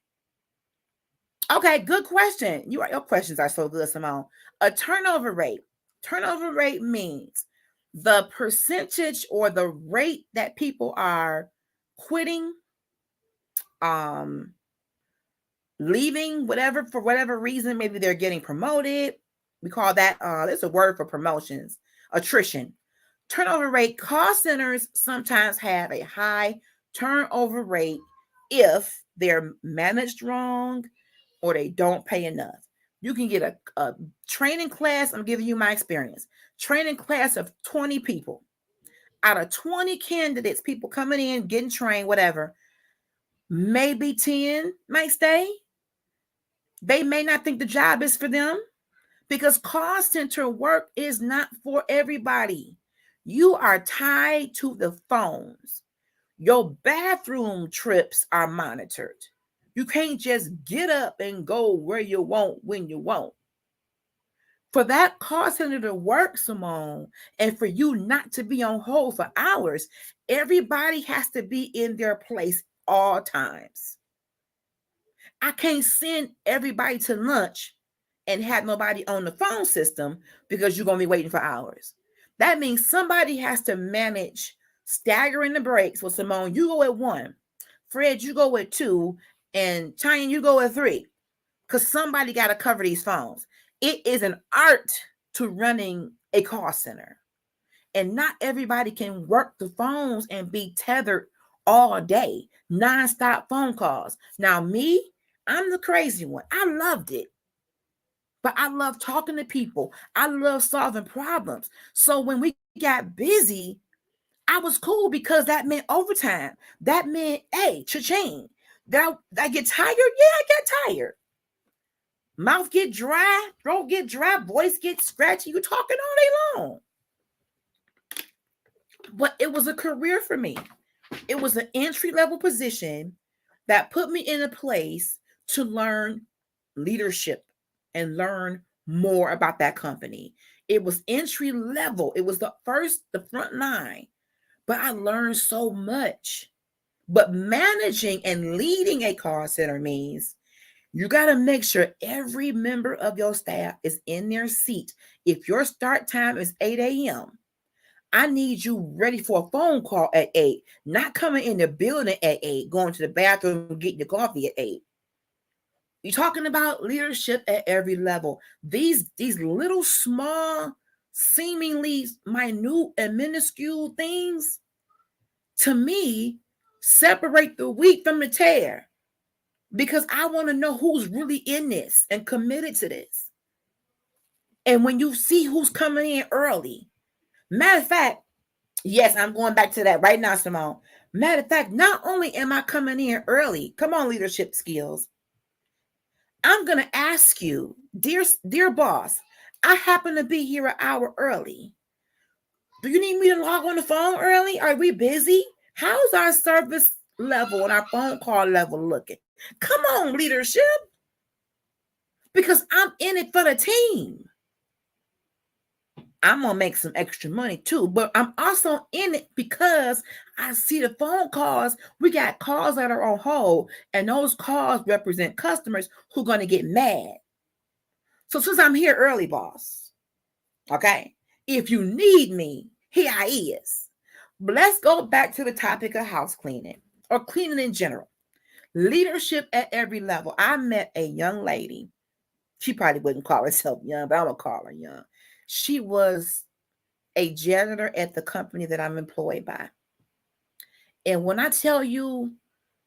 Okay, good question. Your questions are so good, Simone. A turnover rate. Turnover rate means the percentage or the rate that people are quitting, leaving, whatever, for whatever reason. Maybe they're getting promoted. We call that, there's a word for promotions, attrition. Turnover rate. Call centers sometimes have a high turnover rate if they're managed wrong or they don't pay enough. You can get a training class. I'm giving you my experience. Training class of 20 people. Out of 20 candidates, people coming in, getting trained, whatever, maybe 10 might stay. They may not think the job is for them because call center work is not for everybody. You are tied to the phones. Your bathroom trips are monitored. You can't just get up and go where you want when you want. For that call center to work, Simone, and for you not to be on hold for hours, everybody has to be in their place all times. I can't send everybody to lunch and have nobody on the phone system because you're going to be waiting for hours. That means somebody has to manage staggering the breaks. Well, Simone, you go at 1. Fred, you go at 2. And Cheyenne, you go at 3. Because somebody got to cover these phones. It is an art to running a call center. And not everybody can work the phones and be tethered all day. Non-stop phone calls. Now, me, I'm the crazy one. I loved it. But I love talking to people. I love solving problems. So when we got busy, I was cool because that meant overtime. That meant, hey, cha-ching. That I get tired? Yeah, I get tired. Mouth get dry, throat get dry, voice get scratchy. You talking all day long. But it was a career for me. It was an entry-level position that put me in a place to learn leadership and learn more about that company. It was entry level. It was the front line. But I learned so much. But managing and leading a call center means you got to make sure every member of your staff is in their seat. If your start time is 8 a.m., I need you ready for a phone call at 8, not coming in the building at 8, going to the bathroom, getting your coffee at 8. You're talking about leadership at every level. These little small, seemingly minute and minuscule things, to me, separate the wheat from the tare, because I want to know who's really in this and committed to this. And when you see who's coming in early, matter of fact, yes, I'm going back to that right now, Simone. Matter of fact, not only am I coming in early, come on, leadership skills, I'm going to ask you, dear boss, I happen to be here an hour early. Do you need me to log on the phone early? Are we busy? How's our service level and our phone call level looking? Come on, leadership. Because I'm in it for the team. I'm going to make some extra money too, but I'm also in it because I see the phone calls. We got calls that are on hold, and those calls represent customers who are going to get mad. So since I'm here early, boss, okay, if you need me, here I is. But let's go back to the topic of house cleaning or cleaning in general. Leadership at every level. I met a young lady. She probably wouldn't call herself young, but I'm going to call her young. She was a janitor at the company that I'm employed by. And when I tell you,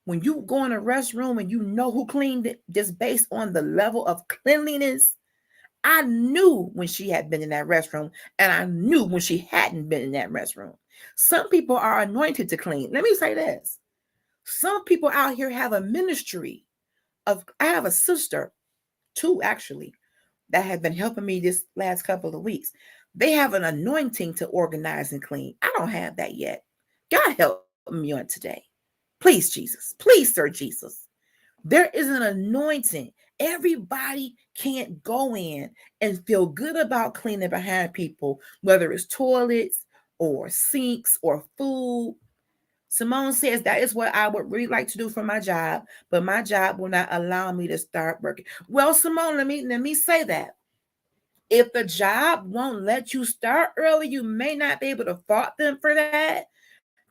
when you go in a restroom and you know who cleaned it just based on the level of cleanliness, I knew when she had been in that restroom, and I knew when she hadn't been in that restroom. Some people are anointed to clean. Let me say this. Some people out here have a ministry I have a sister, two actually, that have been helping me this last couple of weeks. They have an anointing to organize and clean. I don't have that yet. God help me on today. Please, Jesus. Please, Sir Jesus. There is an anointing. Everybody can't go in and feel good about cleaning behind people, whether it's toilets or sinks or food. Simone says that is what I would really like to do for my job, but my job will not allow me to start working. Well, Simone, let me say that. If the job won't let you start early, you may not be able to fault them for that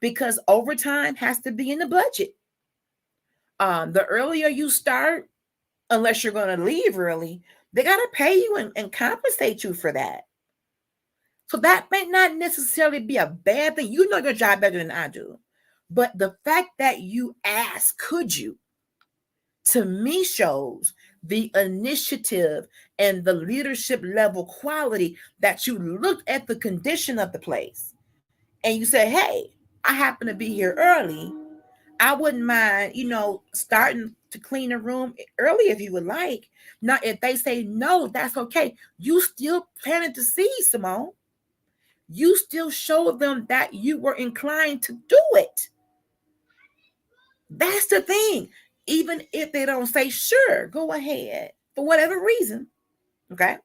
because overtime has to be in the budget. The earlier you start, unless you're going to leave early, they got to pay you and compensate you for that. So that may not necessarily be a bad thing. You know your job better than I do. But the fact that you ask, could you, to me shows the initiative and the leadership level quality that you looked at the condition of the place and you say, hey, I happen to be here early. I wouldn't mind, starting to clean the room early if you would like. Now, if they say no, that's okay. You still planted the seed, Simone. You still showed them that you were inclined to do it. That's the thing. Even if they don't say, sure, go ahead, for whatever reason. Okay.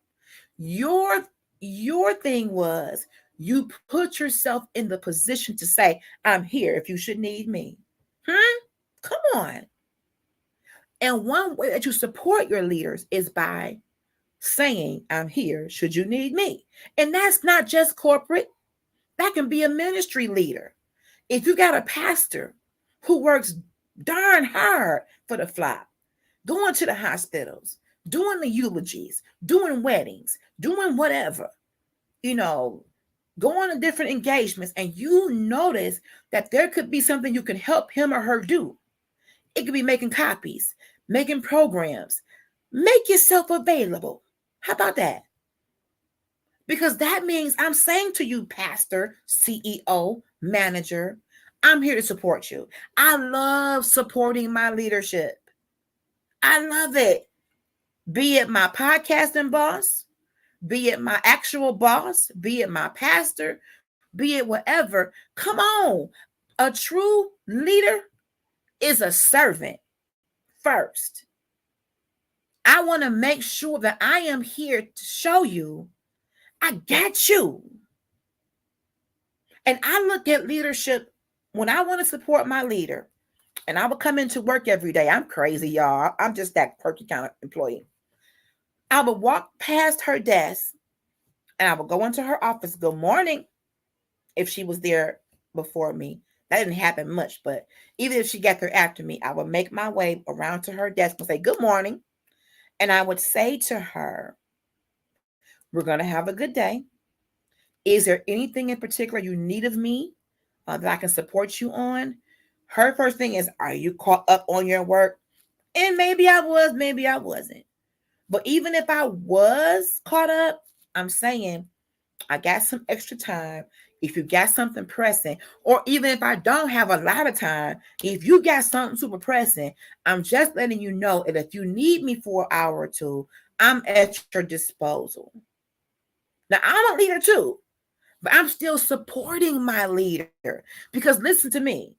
Your thing was you put yourself in the position to say, I'm here if you should need me. Come on. And one way that you support your leaders is by saying, I'm here should you need me. And that's not just corporate. That can be a ministry leader. If you got a pastor who works darn hard for the flock, going to the hospitals, doing the eulogies, doing weddings, doing whatever, going to different engagements, and you notice that there could be something you can help him or her do. It could be making copies, making programs. Make yourself available. How about that? Because that means I'm saying to you, pastor, CEO, manager, I'm here to support you. I love supporting my leadership. I love it. Be it my podcasting boss, be it my actual boss, be it my pastor, be it whatever. Come on. A true leader is a servant first. I want to make sure that I am here to show you I got you. And I look at leadership when I want to support my leader, and I would come into work every day. I'm crazy, y'all. I'm just that quirky kind of employee. I would walk past her desk and I would go into her office. Good morning. If she was there before me. That didn't happen much, but even if she got there after me, I would make my way around to her desk and say, good morning. And I would say to her, we're going to have a good day. Is there anything in particular you need of me that I can support you on? Her first thing is, are you caught up on your work? And maybe I was, maybe I wasn't. But even if I was caught up, I'm saying I got some extra time. If you got something pressing, or even if I don't have a lot of time, if you got something super pressing, I'm just letting you know that if you need me for an hour or two, I'm at your disposal. Now, I'm a leader too, but I'm still supporting my leader because listen to me,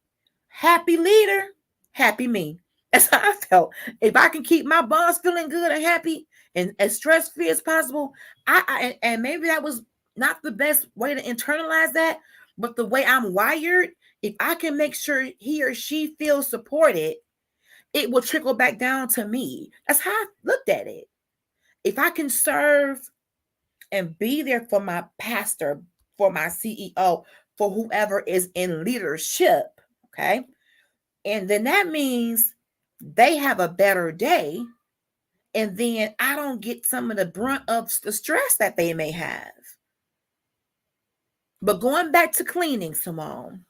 happy leader, happy me. That's how I felt. If I can keep my boss feeling good and happy and as stress-free as possible, and maybe that was not the best way to internalize that, but the way I'm wired, if I can make sure he or she feels supported, it will trickle back down to me. That's how I looked at it. If I can serve and be there for my pastor, for my CEO, for whoever is in leadership, okay? And then that means they have a better day. And then I don't get some of the brunt of the stress that they may have. But going back to cleaning, Simone,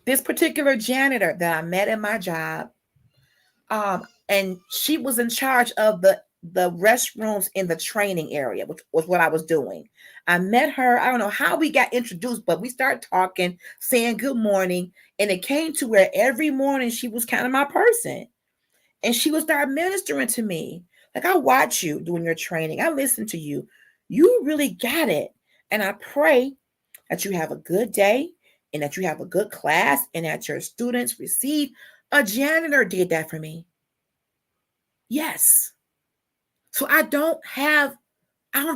this particular janitor that I met at my job, and she was in charge of the restrooms in the training area, which was what I was doing. I met her. I don't know how we got introduced, but we started talking, saying good morning, and it came to where every morning she was kind of my person, and she would start ministering to me. Like, I watch you doing your training. I listen to you. You really got it, and I pray that you have a good day and that you have a good class and that your students receive. A janitor did that for me. Yes. So I don't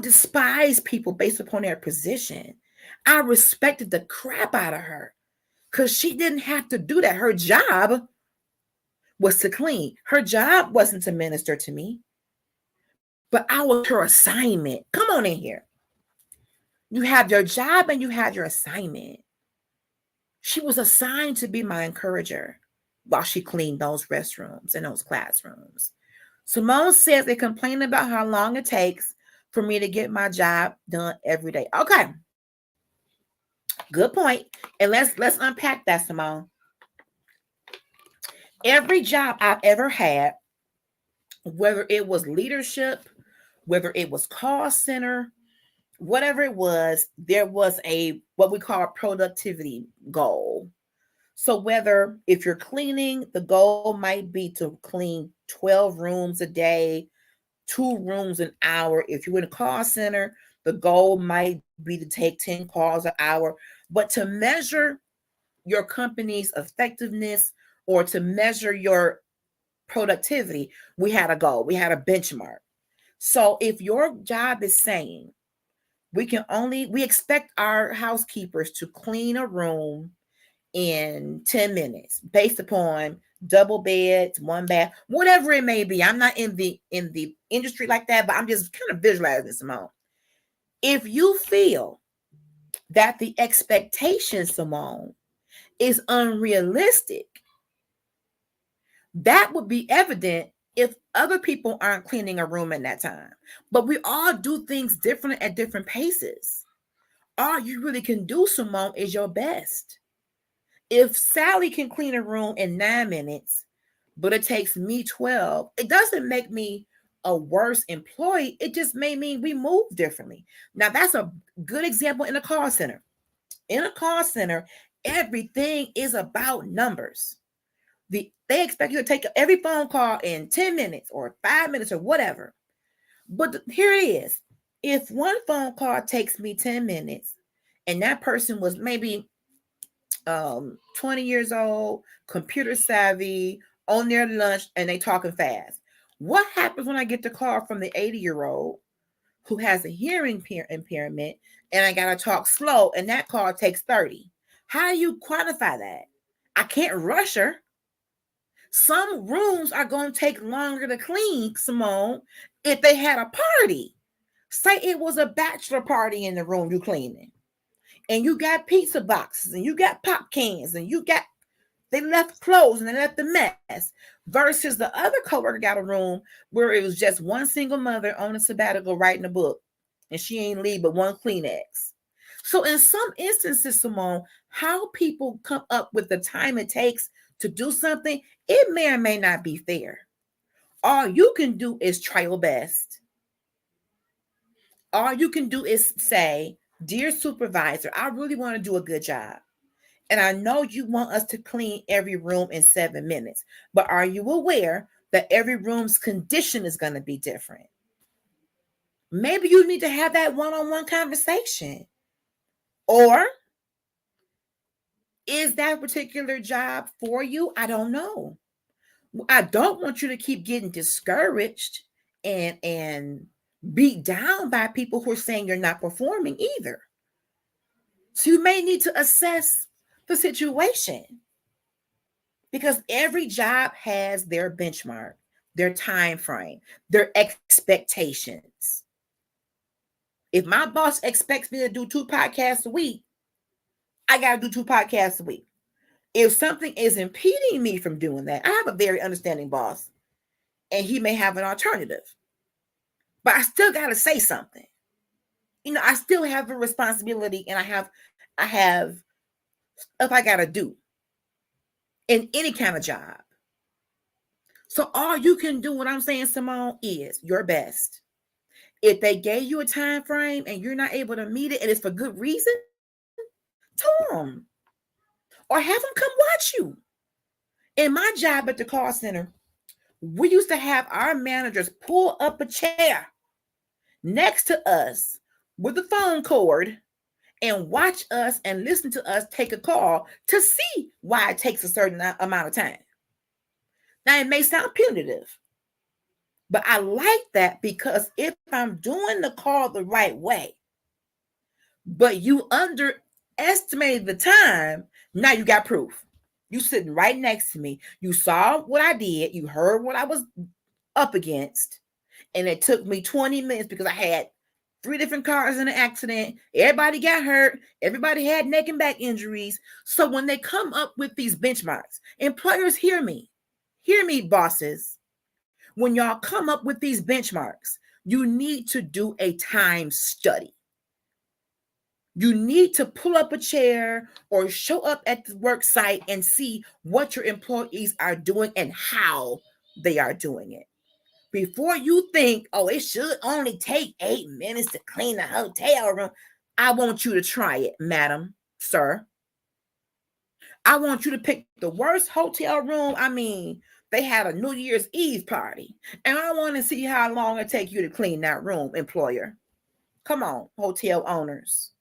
despise people based upon their position. I respected the crap out of her because she didn't have to do that. Her job was to clean. Her job wasn't to minister to me, but I was her assignment. Come on in here. You have your job and you have your assignment. She was assigned to be my encourager while she cleaned those restrooms and those classrooms. Simone says they complain about how long it takes for me to get my job done every day. Okay. Good point. And let's unpack that, Simone. Every job I've ever had, whether it was leadership, whether it was call center, whatever it was, there was a what we call a productivity goal. So whether if you're cleaning, the goal might be to clean 12 rooms a day, 2 rooms an hour. If you're in a call center, the goal might be to take 10 calls an hour. But to measure your company's effectiveness or to measure your productivity, we had a goal, we had a benchmark. So if your job is saying we expect our housekeepers to clean a room in 10 minutes based upon double beds, one bath, whatever it may be. I'm not in the industry like that, but I'm just kind of visualizing this amount. If you feel that the expectation, Simone, is unrealistic, that would be evident if other people aren't cleaning a room in that time. But we all do things different at different paces. All you really can do, Simone, is your best. If Sally can clean a room in 9 minutes, but it takes me 12, it doesn't make me a worse employee. It just may mean we move differently. Now, that's a good example in a call center. In a call center, everything is about numbers. They expect you to take every phone call in 10 minutes or 5 minutes or whatever. But here it is. If one phone call takes me 10 minutes and that person was maybe 20 years old, computer savvy, on their lunch, and they talking fast. What happens when I get the call from the 80-year-old who has a hearing impairment and I got to talk slow and that call takes 30? How do you quantify that? I can't rush her. Some rooms are going to take longer to clean, Simone, if they had a party. Say it was a bachelor party in the room you cleaning. And you got pizza boxes and you got pop cans and they left clothes and they left the mess. Versus the other coworker got a room where it was just one single mother on a sabbatical writing a book and she ain't leave but one Kleenex. So in some instances, Simone, how people come up with the time it takes to do something, it may or may not be fair. All you can do is try your best. All you can do is say, dear supervisor, I really want to do a good job. And I know you want us to clean every room in 7 minutes, but are you aware that every room's condition is going to be different? Maybe you need to have that one-on-one conversation. Or is that particular job for you? I don't know. I don't want you to keep getting discouraged and beat down by people who are saying you're not performing either. So you may need to assess the situation because every job has their benchmark, their time frame, their expectations. If my boss expects me to do 2 podcasts a week, I got to do 2 podcasts a week. If something is impeding me from doing that, I have a very understanding boss and he may have an alternative, but I still got to say something. I still have a responsibility, and I have stuff I gotta do in any kind of job. So all you can do, what I'm saying, Simone, is your best. If they gave you a time frame and you're not able to meet it, and it's for good reason, tell them. Or have them come watch you. In my job at the call center, we used to have our managers pull up a chair next to us with the phone cord and watch us and listen to us take a call to see why it takes a certain amount of time. Now, it may sound punitive, but I like that, because if I'm doing the call the right way, but you underestimated the time, now you got proof. You sitting right next to me. You saw what I did. You heard what I was up against. And it took me 20 minutes because I had 3 different cars in an accident. Everybody got hurt. Everybody had neck and back injuries. So when they come up with these benchmarks, employers, hear me, bosses. When y'all come up with these benchmarks, you need to do a time study. You need to pull up a chair or show up at the work site and see what your employees are doing and how they are doing it. Before you think, oh, it should only take 8 minutes to clean the hotel room, I want you to try it, madam, sir. I want you to pick the worst hotel room. I mean, they had a New Year's Eve party, and I want to see how long it take you to clean that room, employer. Come on, hotel owners.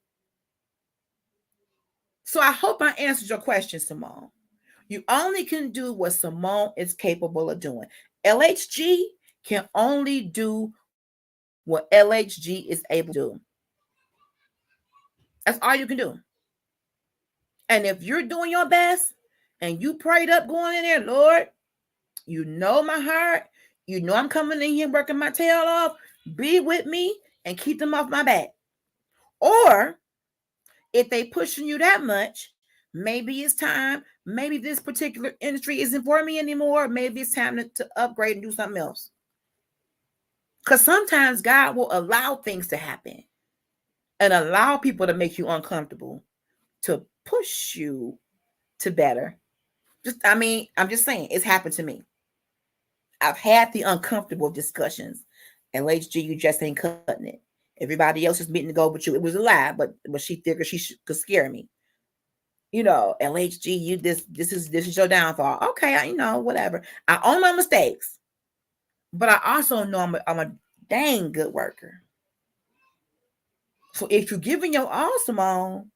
So I hope I answered your question, Simone. You only can do what Simone is capable of doing. LHG can only do what LHG is able to do. That's all you can do. And if you're doing your best and you prayed up going in there, Lord, you know my heart. You know I'm coming in here working my tail off. Be with me and keep them off my back. Or if they pushing you that much, maybe it's time. Maybe this particular industry isn't for me anymore. Maybe it's time to upgrade and do something else. Because sometimes God will allow things to happen and allow people to make you uncomfortable to push you to better. I'm just saying, it's happened to me. I've had the uncomfortable discussions. And LHG, you just ain't cutting it. Everybody else is meeting to go with you. It was a lie, but she figured could scare me. LHG, you this is your downfall. Okay, whatever. I own my mistakes, but I also know I'm a dang good worker. So if you're giving your all, Simone,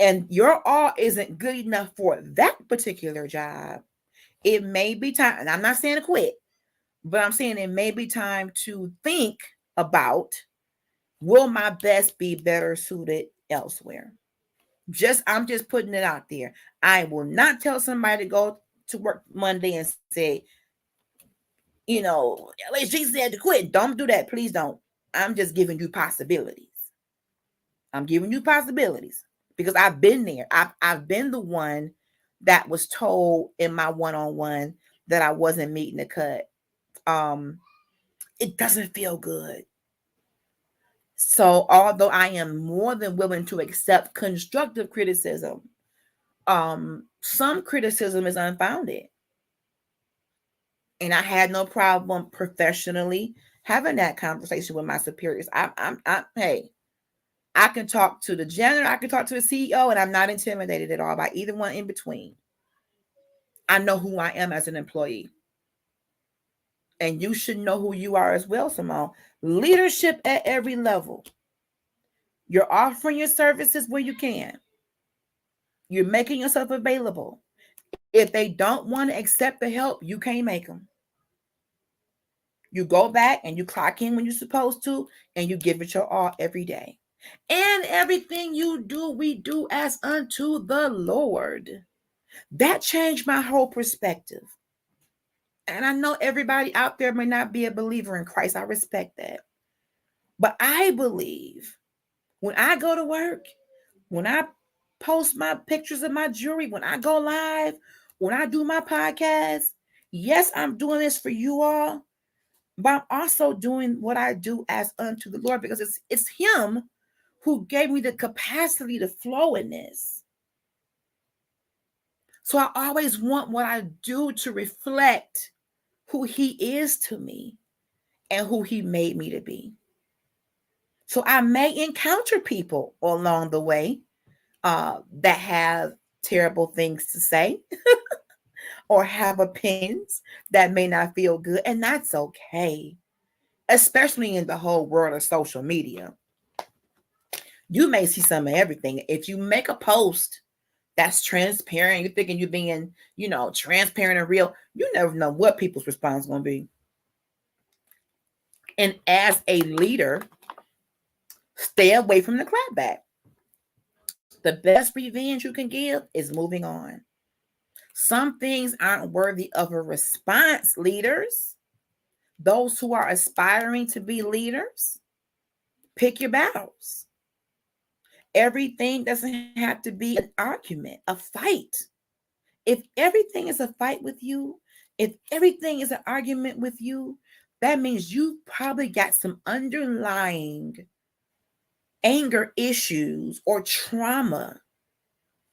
and your all isn't good enough for that particular job, it may be time, and I'm not saying to quit, but I'm saying it may be time to think about, will my best be better suited elsewhere? I'm just putting it out there. I will not tell somebody to go to work Monday and say, LHG said to quit. Don't do that. Please don't. I'm just giving you possibilities. I'm giving you possibilities because I've been there. I've been the one that was told in my one-on-one that I wasn't meeting the cut. It doesn't feel good. So although I am more than willing to accept constructive criticism, some criticism is unfounded. And I had no problem professionally having that conversation with my superiors. Hey, I can talk to the janitor, I can talk to the CEO, and I'm not intimidated at all by either one in between. I know who I am as an employee. And you should know who you are as well, Simone. Leadership at every level. You're offering your services where you can. You're making yourself available. If they don't want to accept the help, you can't make them. You go back and you clock in when you're supposed to, and you give it your all every day. And everything you do, we do as unto the Lord. That changed my whole perspective. And I know everybody out there may not be a believer in Christ. I respect that. But I believe when I go to work, when I post my pictures of my jewelry, when I go live, when I do my podcast, yes, I'm doing this for you all, but I'm also doing what I do as unto the Lord because it's Him who gave me the capacity to flow in this. So I always want what I do to reflect who he is to me and who he made me to be. So I may encounter people along the way that have terrible things to say or have opinions that may not feel good, and that's okay, especially in the whole world of social media. You may see some of everything. If you make a post that's transparent, you're thinking you're being, transparent and real, you never know what people's response is going to be. And as a leader, stay away from the clapback. The best revenge you can give is moving on. Some things aren't worthy of a response, leaders. Those who are aspiring to be leaders, pick your battles. Everything doesn't have to be an argument, a fight. If everything is a fight with you, if everything is an argument with you, that means you probably got some underlying anger issues or trauma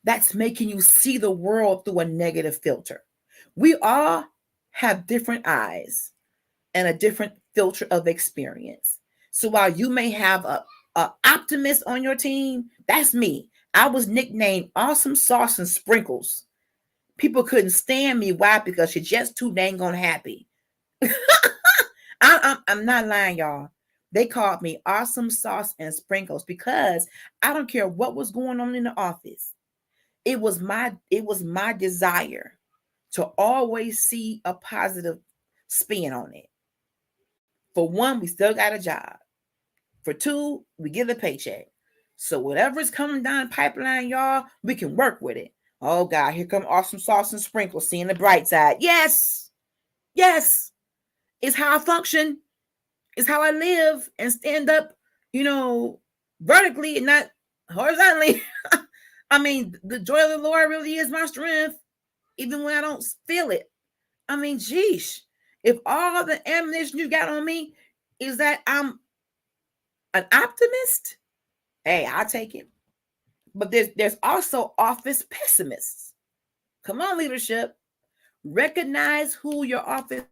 that's making you see the world through a negative filter. We all have different eyes and a different filter of experience. So while you may have a optimist on your team, that's me. I was nicknamed Awesome Sauce and Sprinkles. People couldn't stand me. Why? Because you're just too dang on happy. I'm not lying, y'all. They called me Awesome Sauce and Sprinkles because I don't care what was going on in the office. It was my desire to always see a positive spin on it. For one, we still got a job. For two, we get a paycheck. So whatever's coming down the pipeline, y'all, we can work with it. Oh God, here come Awesome Sauce and Sprinkles, seeing the bright side. Yes. It's how I function. It's how I live and stand up, vertically and not horizontally. I mean, the joy of the Lord really is my strength, even when I don't feel it. I mean, geesh, if all the ammunition you got on me is that I'm an optimist, hey, I'll take it. But there's also office pessimists. Come on, leadership. Recognize who your office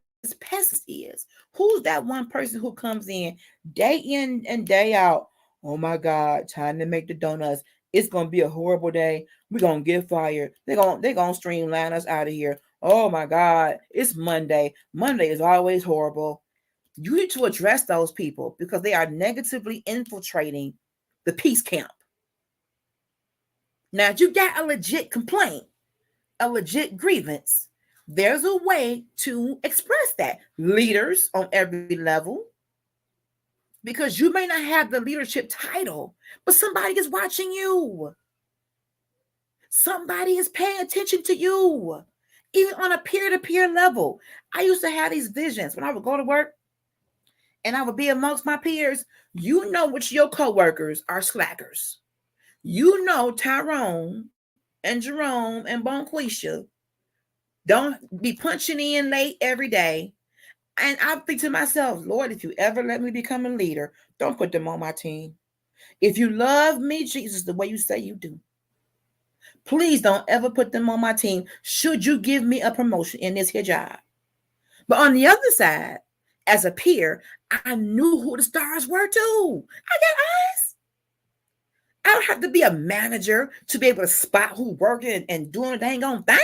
pessimist is. Who's that one person who comes in and day out? Oh my God, time to make the donuts. It's gonna be a horrible day. We're gonna get fired. They're gonna streamline us out of here. Oh my God, it's Monday. Monday is always horrible. You need to address those people because they are negatively infiltrating the peace camp. Now, if you got a legit complaint, a legit grievance, there's a way to express that. Leaders on every level, because you may not have the leadership title, but somebody is watching you. Somebody is paying attention to you, even on a peer-to-peer level. I used to have these visions when I would go to work and I would be amongst my peers. You know which your coworkers are slackers. You know Tyrone and Jerome and Bonquisha don't be punching in late every day. And I think to myself, Lord, if you ever let me become a leader, don't put them on my team. If you love me, Jesus, the way you say you do, please don't ever put them on my team should you give me a promotion in this here job. But on the other side, as a peer, I knew who the stars were too. I got eyes. I don't have to be a manager to be able to spot who working and doing a dang on thing.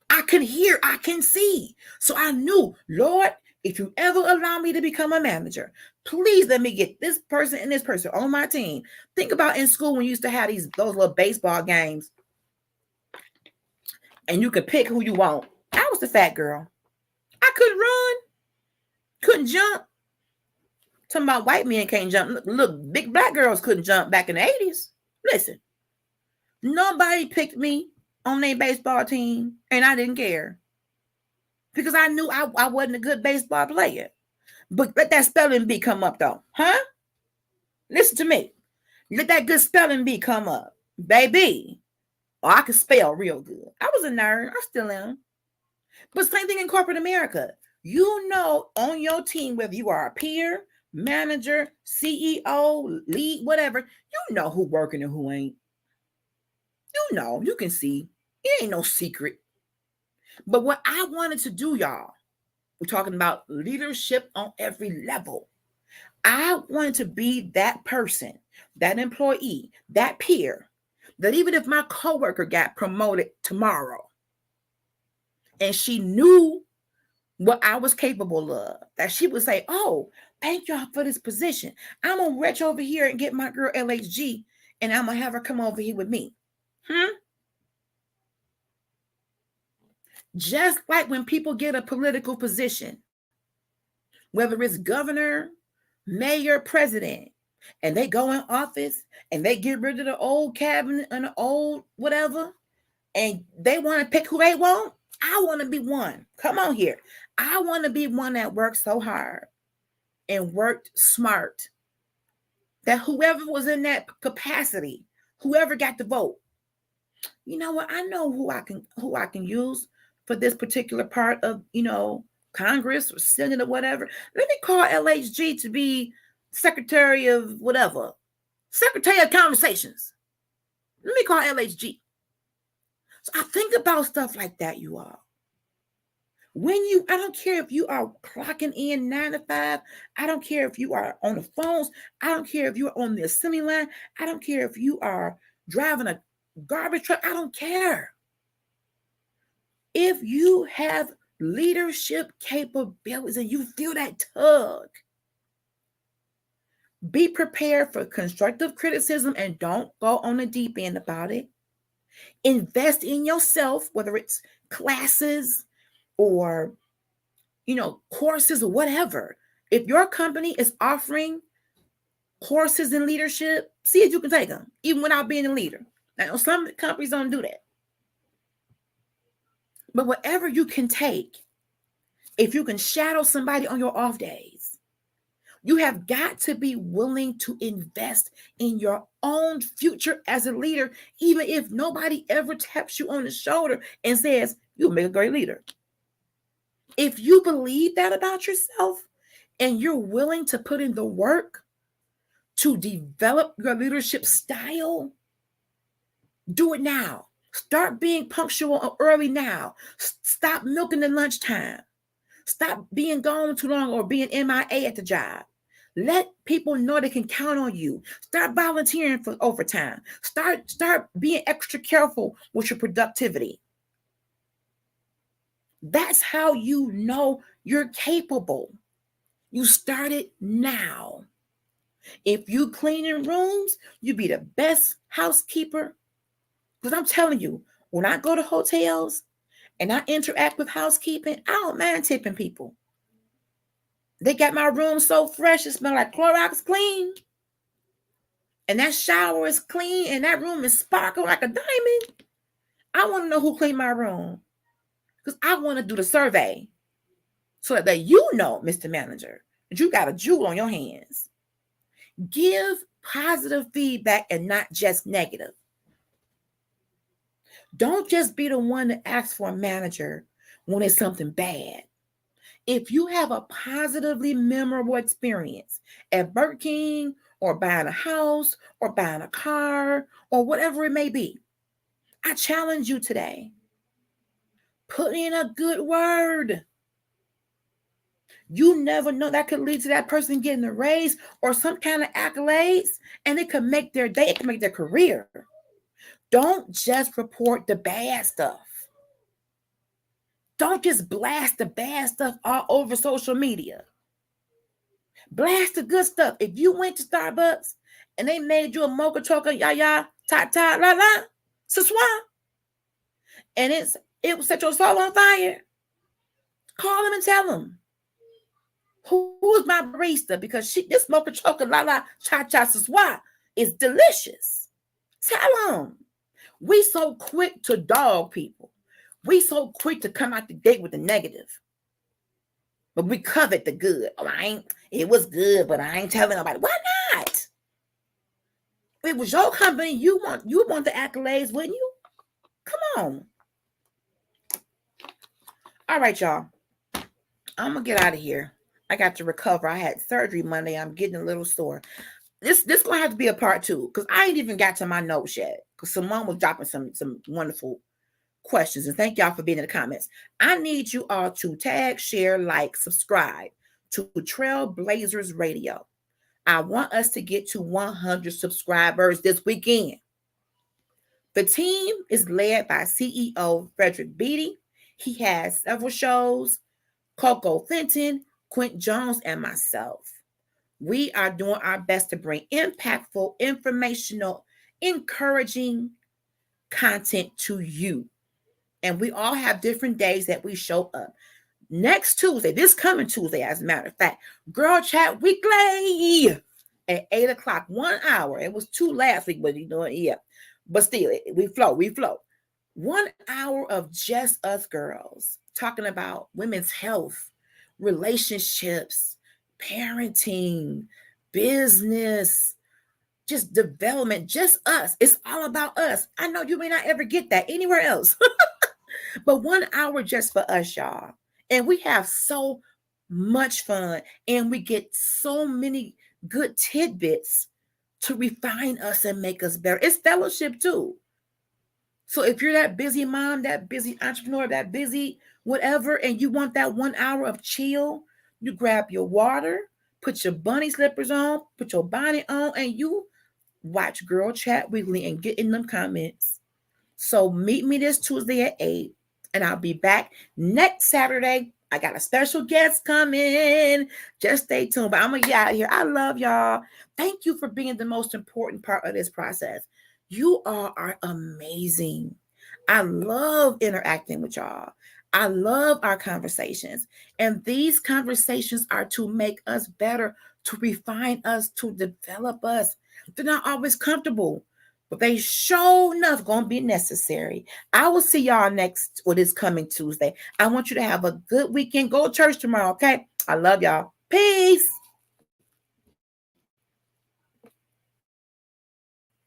I can hear, I can see. So I knew, Lord, if you ever allow me to become a manager, please let me get this person and this person on my team. Think about in school when you used to have those little baseball games and you could pick who you want. I was the fat girl. I couldn't run, couldn't jump. Talking about white men can't jump. Look, big black girls couldn't jump back in the 80s. Listen, nobody picked me on their baseball team, and I didn't care because I knew I wasn't a good baseball player. But let that spelling bee come up, though. Huh? Listen to me. Let that good spelling bee come up. Baby. Oh, I can spell real good. I was a nerd. I still am. But same thing in corporate America. You know on your team, whether you are a peer, manager, CEO, lead, whatever, you know who working and who ain't. You know, you can see. It ain't no secret. But what I wanted to do, y'all, we're talking about leadership on every level. I wanted to be that person, that employee, that peer, that even if my coworker got promoted tomorrow and she knew what I was capable of, that she would say, oh, thank y'all for this position. I'm going to reach over here and get my girl LHG and I'm going to have her come over here with me. Just like when people get a political position, whether it's governor, mayor, president, and they go in office and they get rid of the old cabinet and the old whatever, and they want to pick who they want, I want to be one. Come on here. I want to be one that worked so hard and worked smart that whoever was in that capacity, whoever got the vote, you know what? I know who I can use for this particular part of, Congress or Senate or whatever. Let me call LHG to be Secretary of whatever, Secretary of Conversations. Let me call LHG. So I think about stuff like that, you all. I don't care if you are clocking in 9 to 5. I don't care if you are on the phones. I don't care if you're on the assembly line. I don't care if you are driving a garbage truck. I don't care. If you have leadership capabilities and you feel that tug, be prepared for constructive criticism and don't go on the deep end about it. Invest in yourself, whether it's classes or, courses or whatever. If your company is offering courses in leadership, see if you can take them, even without being a leader. Now, some companies don't do that. But whatever you can take, if you can shadow somebody on your off days, you have got to be willing to invest in your own future as a leader, even if nobody ever taps you on the shoulder and says, you'll make a great leader. If you believe that about yourself and you're willing to put in the work to develop your leadership style, do it now. Start being punctual early now. Stop milking the lunchtime. Stop being gone too long or being MIA at the job. Let people know they can count on you. Start volunteering for overtime. Start being extra careful with your productivity. That's how you know you're capable. You start it now. If you clean in rooms, you be the best housekeeper. Because I'm telling you, when I go to hotels and I interact with housekeeping, I don't mind tipping people. They got my room so fresh, it smells like Clorox clean. And that shower is clean and that room is sparkling like a diamond. I want to know who cleaned my room. Because I want to do the survey so that you know, Mr. Manager, that you got a jewel on your hands. Give positive feedback and not just negative. Don't just be the one that asks for a manager when it's something bad. If you have a positively memorable experience at Burger King or buying a house or buying a car or whatever it may be, I challenge you today. Put in a good word. You never know, that could lead to that person getting a raise or some kind of accolades, and it could make their day, it could make their career. Don't just report the bad stuff. Don't just blast the bad stuff all over social media. Blast the good stuff. If you went to Starbucks and they made you a mocha chocolate, ya, ta, la, la, ce soir, and it will set your soul on fire, call them and tell them, who is my barista? Because this mocha chocolate, la, la, cha, ce soir is delicious. Tell them. We so quick to dog people. We so quick to come out the gate with the negative. But we covet the good. Oh, it was good, but I ain't telling nobody. Why not? It was your company. You want the accolades, wouldn't you? Come on. All right, y'all. I'm going to get out of here. I got to recover. I had surgery Monday. I'm getting a little sore. This gonna have to be a part 2 because I ain't even got to my notes yet. Because Simone was dropping some wonderful questions, and thank y'all for being in the comments. I need you all to tag, share, like, subscribe to Trailblazers Radio. I want us to get to 100 subscribers this weekend. The team is led by CEO Frederick Beatty. He has several shows: Coco Fenton, Quint Jones, and myself. We are doing our best to bring impactful, informational, encouraging content to you. And we all have different days that we show up. Next Tuesday, this coming Tuesday, as a matter of fact, Girl Chat Weekly at 8 o'clock, 1 hour. It was 2 last week, but you know, yeah. But still, we flow. 1 hour of just us girls talking about women's health, relationships, parenting, business, just development, just us. It's all about us. I know you may not ever get that anywhere else, but 1 hour just for us, y'all. And we have so much fun, and we get so many good tidbits to refine us and make us better. It's fellowship too. So if you're that busy mom, that busy entrepreneur, that busy whatever, and you want that 1 hour of chill, you grab your water, put your bunny slippers on, put your bonnet on, and you watch Girl Chat Weekly and get in them comments. So meet me this Tuesday at 8, and I'll be back next Saturday. I got a special guest coming. Just stay tuned. But I'm going to get out of here. I love y'all. Thank you for being the most important part of this process. You all are amazing. I love interacting with y'all. I love our conversations. And these conversations are to make us better, to refine us, to develop us. They're not always comfortable, but they sure enough going to be necessary. I will see y'all this coming Tuesday. I want you to have a good weekend. Go to church tomorrow, okay? I love y'all. Peace.